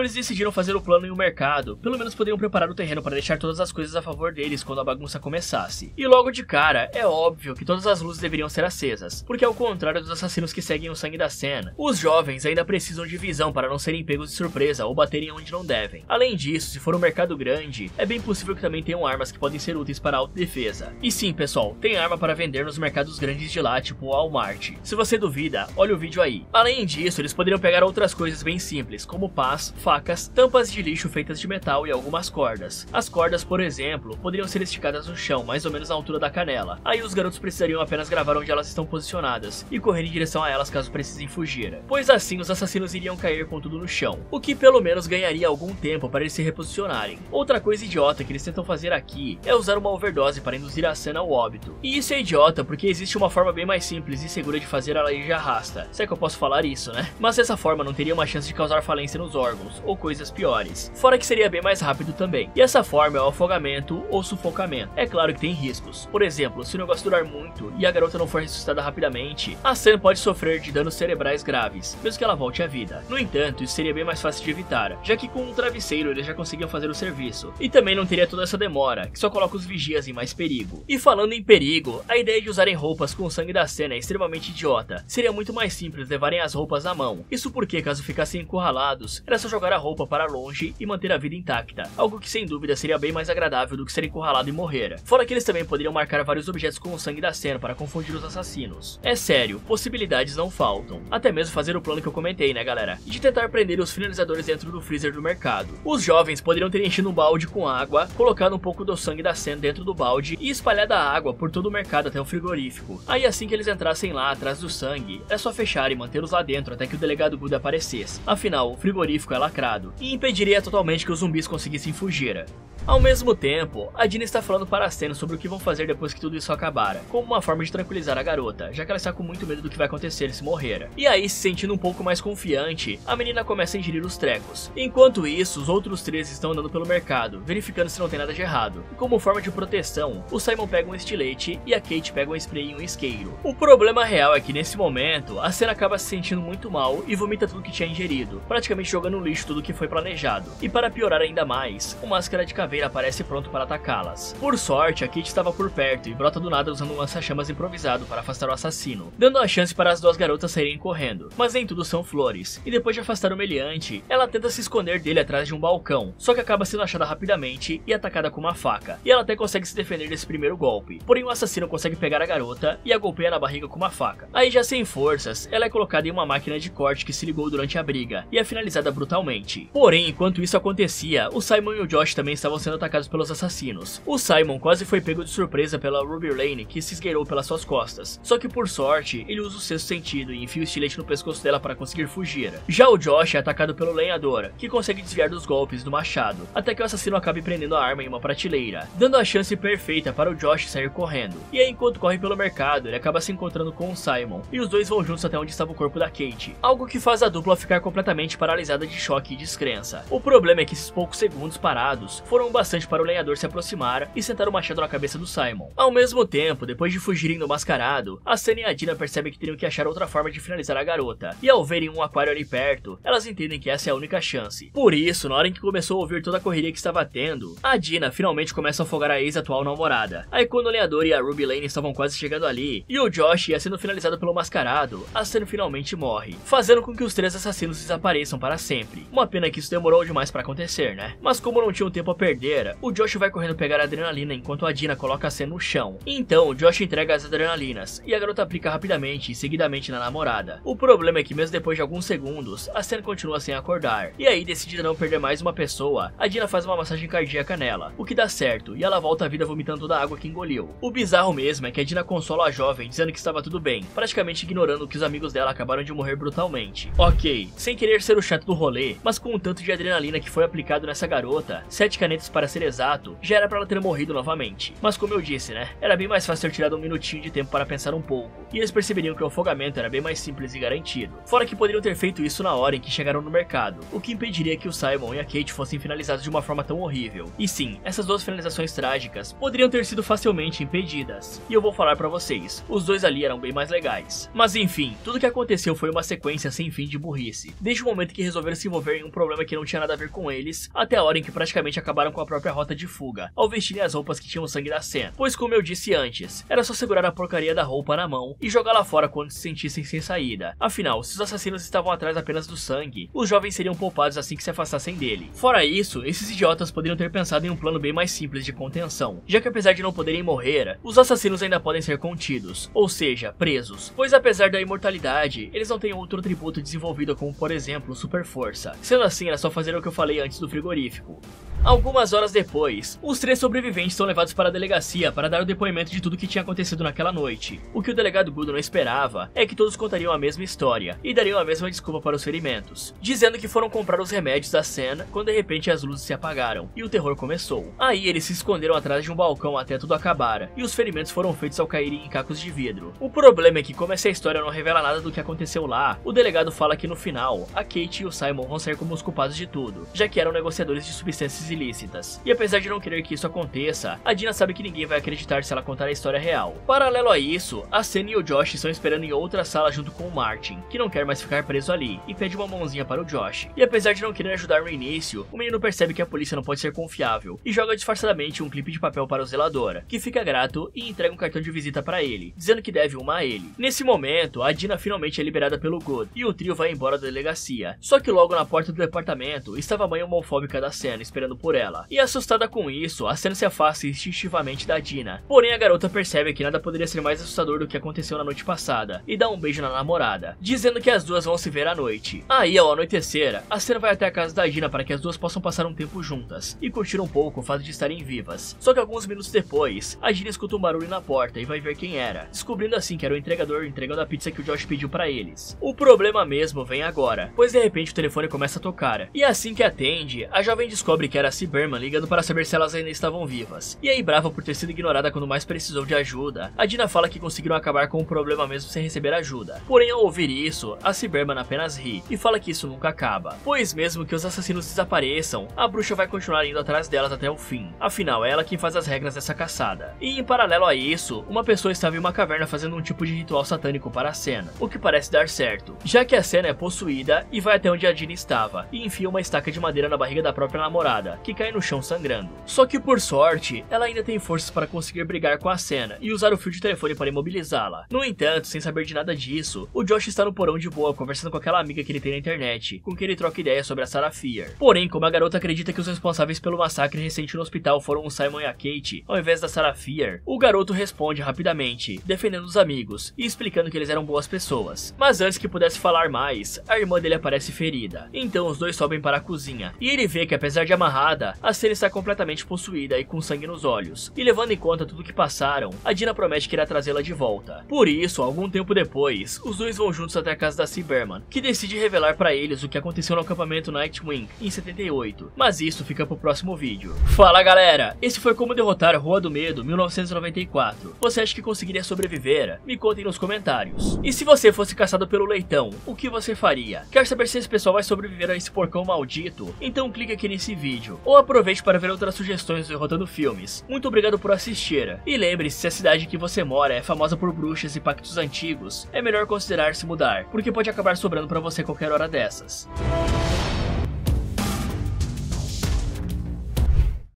[SPEAKER 1] eles decidiram fazer o plano em um mercado, pelo menos poderiam preparar o terreno para deixar todas as coisas a favor deles quando a bagunça começasse. E logo de cara, é óbvio que todas as luzes deveriam ser acesas, porque ao contrário dos assassinos que seguem o sangue da cena, os jovens ainda precisam de visão para não serem pegos de surpresa ou baterem onde não devem. Além disso, se for um mercado grande, é bem possível que também tenham armas que podem ser úteis para a autodefesa. E sim, pessoal, tem arma para vender nos mercados grandes de lá, tipo o Walmart. Se você duvida, olha o vídeo aí. Além disso, eles poderiam pegar outras coisas bem simples, como pás, facas, tampas de lixo feitas de metal e algumas cordas. As cordas, por exemplo, poderiam ser esticadas no chão, mais ou menos na altura da canela. Aí os garotos precisariam apenas gravar onde elas estão posicionadas e correr em direção a elas caso precisem fugir, pois assim os assassinos iriam cair com tudo no chão, o que pelo menos ganharia algum tempo para eles se reposicionarem. Outra coisa idiota que eles tentam fazer aqui é usar uma overdose para induzir a cena ao óbito. E isso é idiota porque existe uma forma bem mais simples e segura de fazer a lei de arrasta, se é que eu posso falar isso, né? Mas dessa forma não teria uma chance de causar falência nos órgãos, ou coisas piores. Fora que seria bem mais rápido também. E essa forma é o afogamento ou sufocamento. É claro que tem riscos. Por exemplo, se o negócio durar muito e a garota não for ressuscitada rapidamente, a Sam pode sofrer de danos cerebrais graves, mesmo que ela volte à vida. No entanto, isso seria bem mais fácil de evitar, já que com um travesseiro eles já conseguiam fazer o serviço. E também não teria toda essa demora, que só coloca os vigias em mais perigo. E falando em perigo, a ideia de usarem roupas com o sangue da cena é extremamente idiota. Seria muito mais simples levarem as roupas na mão. Isso porque, caso ficassem encurralados, era só jogar a roupa para longe e manter a vida intacta, algo que sem dúvida seria bem mais agradável do que ser encurralado e morrer. Fora que eles também poderiam marcar vários objetos com o sangue da cena para confundir os assassinos. É sério, possibilidades não faltam. Até mesmo fazer o plano que eu comentei, né galera? De tentar prender os finalizadores dentro do freezer do mercado. Os jovens poderiam ter enchido um balde com água, colocado um pouco do sangue da cena dentro do balde e espalhado a água por todo o mercado até o frigorífico. Aí assim que eles entrassem lá atrás do sangue, é só fechar e mantê-los lá dentro até que o delegado Good aparecesse. Afinal, o frigorífico é lacrado e impediria totalmente que os zumbis conseguissem fugir. Ao mesmo tempo, a Dina está falando para a Sam sobre o que vão fazer depois que tudo isso acabar, como uma forma de tranquilizar a garota, já que ela está com muito medo do que vai acontecer se morrer. E aí, se sentindo um pouco mais confiante, a menina começa a ingerir os trecos. Enquanto isso, os outros 3 estão andando pelo mercado, verificando se não tem nada de errado. E como forma de proteção, o Simon pega um estilete e a Kate pega um spray e um isqueiro. O problema real é que nesse momento, a Sam acaba se sentindo muito mal e vomita tudo que tinha ingerido, praticamente jogando no lixo tudo que foi planejado. E para piorar ainda mais, o Máscara de Caveira aparece pronto para atacá-las. Por sorte, a Kate estava por perto e brota do nada usando um lança-chamas improvisado para afastar o assassino, dando a chance para as 2 garotas saírem correndo. Mas nem tudo são flores, e depois de afastar o meliante, ela tenta se esconder dele atrás de um balcão, só que acaba sendo achada rapidamente e atacada com uma faca, e ela até consegue se defender desse primeiro golpe. Porém o assassino consegue pegar a garota e a golpeia na barriga com uma faca. Aí já sem forças, ela é colocada em uma máquina de corte que se ligou durante a briga, e é finalizada brutalmente. Porém, enquanto isso acontecia, o Simon e o Josh também estavam sendo atacados pelos assassinos. O Simon quase foi pego de surpresa pela Ruby Lane, que se esgueirou pelas suas costas. Só que por sorte, ele usa o sexto sentido e enfia o estilete no pescoço dela para conseguir fugir. Já o Josh é atacado pelo lenhador, que consegue desviar dos golpes do machado, até que o assassino acabe prendendo a arma em uma prateleira, dando a chance perfeita para o Josh sair correndo. E aí enquanto corre pelo mercado, ele acaba se encontrando com o Simon, e os dois vão juntos até onde estava o corpo da Kate, algo que faz a dupla ficar completamente paralisada de choque e descrença. O problema é que esses poucos segundos parados foram bastante para o lenhador se aproximar e sentar o machado na cabeça do Simon. Ao mesmo tempo, depois de fugirem do mascarado, a Sam e a Dina percebem que teriam que achar outra forma de finalizar a garota, e ao verem um aquário ali perto, elas entendem que essa é a única chance. Por isso, na hora em que começou a ouvir toda a correria que estava tendo, a Dina finalmente começa a afogar a ex-atual namorada. Aí quando o lenhador e a Ruby Lane estavam quase chegando ali, e o Josh ia sendo finalizado pelo mascarado, a Sam finalmente morre, fazendo com que os 3 assassinos desapareçam para sempre. Uma pena que isso demorou demais para acontecer, né? Mas como não tinham tempo a perder, o Josh vai correndo pegar a adrenalina enquanto a Dina coloca a Sam no chão. Então, o Josh entrega as adrenalinas, e a garota aplica rapidamente e seguidamente na namorada. O problema é que mesmo depois de alguns segundos, a Sam continua sem acordar. E aí, decidida não perder mais uma pessoa, a Dina faz uma massagem cardíaca nela, o que dá certo, e ela volta à vida vomitando toda a água que engoliu. O bizarro mesmo é que a Dina consola a jovem, dizendo dizendo que estava tudo bem, praticamente ignorando que os amigos dela acabaram de morrer brutalmente. Ok, sem querer ser o chato do rolê, mas com o tanto de adrenalina que foi aplicado nessa garota, 7 canetas para ser exato, já era pra ela ter morrido novamente. Mas como eu disse, né, era bem mais fácil ter tirado um minutinho de tempo para pensar um pouco, e eles perceberiam que o afogamento era bem mais simples e garantido. Fora que poderiam ter feito isso na hora em que chegaram no mercado, o que impediria que o Simon e a Kate fossem finalizados de uma forma tão horrível. E sim, essas duas finalizações trágicas poderiam ter sido facilmente impedidas. E eu vou falar pra vocês, os dois ali eram bem mais legais. Mas enfim, tudo que aconteceu foi uma sequência sem fim de burrice. Desde o momento que resolveram se envolver em um problema que não tinha nada a ver com eles, até a hora em que praticamente acabaram com a própria rota de fuga, ao vestirem as roupas que tinham o sangue da cena. Pois como eu disse antes, era só segurar a porcaria da roupa na mão e jogar lá fora quando se sentissem sem saída. Afinal, se os assassinos estavam atrás apenas do sangue, os jovens seriam poupados assim que se afastassem dele. Fora isso, esses idiotas poderiam ter pensado em um plano bem mais simples de contenção, já que apesar de não poderem morrer, os assassinos ainda podem ser contidos, ou seja, presos, pois apesar da imortalidade, eles não têm outro atributo desenvolvido como por exemplo, super força. Sendo assim, era só fazer o que eu falei antes do frigorífico. Algumas horas depois, os 3 sobreviventes são levados para a delegacia para dar o depoimento de tudo que tinha acontecido naquela noite. O que o delegado Goodo não esperava é que todos contariam a mesma história e dariam a mesma desculpa para os ferimentos, dizendo que foram comprar os remédios da cena quando de repente as luzes se apagaram e o terror começou. Aí eles se esconderam atrás de um balcão até tudo acabar e os ferimentos foram feitos ao caírem em cacos de vidro. O problema é que como essa história não revela nada do que aconteceu lá, o delegado fala que no final, a Kate e o Simon vão sair como os culpados de tudo, já que eram negociadores de substâncias ilícitas. E apesar de não querer que isso aconteça, a Dina sabe que ninguém vai acreditar se ela contar a história real. Paralelo a isso, a Senna e o Josh estão esperando em outra sala junto com o Martin, que não quer mais ficar preso ali, e pede uma mãozinha para o Josh. E apesar de não querer ajudar no início, o menino percebe que a polícia não pode ser confiável, e joga disfarçadamente um clipe de papel para o zelador, que fica grato e entrega um cartão de visita para ele, dizendo que deve uma a ele. Nesse momento, a Dina finalmente é liberada pelo Good, e o trio vai embora da delegacia. Só que logo na porta do departamento, estava a mãe homofóbica da Senna esperando por ela. E assustada com isso, a Senna se afasta instintivamente da Dina. Porém, a garota percebe que nada poderia ser mais assustador do que aconteceu na noite passada, e dá um beijo na namorada, dizendo que as duas vão se ver à noite. Aí, ao anoitecer, a Senna vai até a casa da Dina para que as duas possam passar um tempo juntas, e curtir um pouco o fato de estarem vivas. Só que alguns minutos depois, a Dina escuta um barulho na porta e vai ver quem era, descobrindo assim que era o entregador entregando a pizza que o Josh pediu para eles. O problema mesmo vem agora, pois de repente o telefone começa a tocar, e assim que atende, a jovem descobre que era a Cyberman ligando para saber se elas ainda estavam vivas. E aí, brava por ter sido ignorada quando mais precisou de ajuda, a Dina fala que conseguiram acabar com o problema mesmo sem receber ajuda. Porém, ao ouvir isso, a Cyberman apenas ri e fala que isso nunca acaba, pois mesmo que os assassinos desapareçam, a bruxa vai continuar indo atrás delas até o fim. Afinal, é ela quem faz as regras dessa caçada. E em paralelo a isso, uma pessoa estava em uma caverna fazendo um tipo de ritual satânico para a Senna, o que parece dar certo, já que a Senna é possuída e vai até onde a Dina estava e enfia uma estaca de madeira na barriga da própria namorada, que cai no chão sangrando. Só que por sorte, ela ainda tem forças para conseguir brigar com a Senna e usar o fio de telefone para imobilizá-la. No entanto, sem saber de nada disso, o Josh está no porão de boa conversando com aquela amiga que ele tem na internet, com quem ele troca ideias sobre a Sarah Fier. Porém, como a garota acredita que os responsáveis pelo massacre recente no hospital foram o Simon e a Kate, ao invés da Sarah Fier, o garoto responde rapidamente, defendendo os amigos e explicando que eles eram boas pessoas. Mas antes que pudesse falar mais, a irmã dele aparece ferida. Então os dois sobem para a cozinha, e ele vê que apesar de amarrada, a Senna está completamente possuída e com sangue nos olhos. E levando em conta tudo que passaram, a Dina promete que irá trazê-la de volta. Por isso, algum tempo depois, os dois vão juntos até a casa da Cyberman, que decide revelar para eles o que aconteceu no acampamento Nightwing em 78. Mas isso fica pro próximo vídeo. Fala galera, esse foi Como Derrotar a Rua do Medo 1994. Você acha que conseguiria sobreviver? Me contem nos comentários. E se você fosse caçado pelo leitão, o que você faria? Quer saber se esse pessoal vai sobreviver a esse porcão maldito? Então clique aqui nesse vídeo, ou aproveite para ver outras sugestões do Derrotando Filmes. Muito obrigado por assistir. E lembre-se, se a cidade que você mora é famosa por bruxas e pactos antigos, é melhor considerar se mudar, porque pode acabar sobrando para você qualquer hora dessas.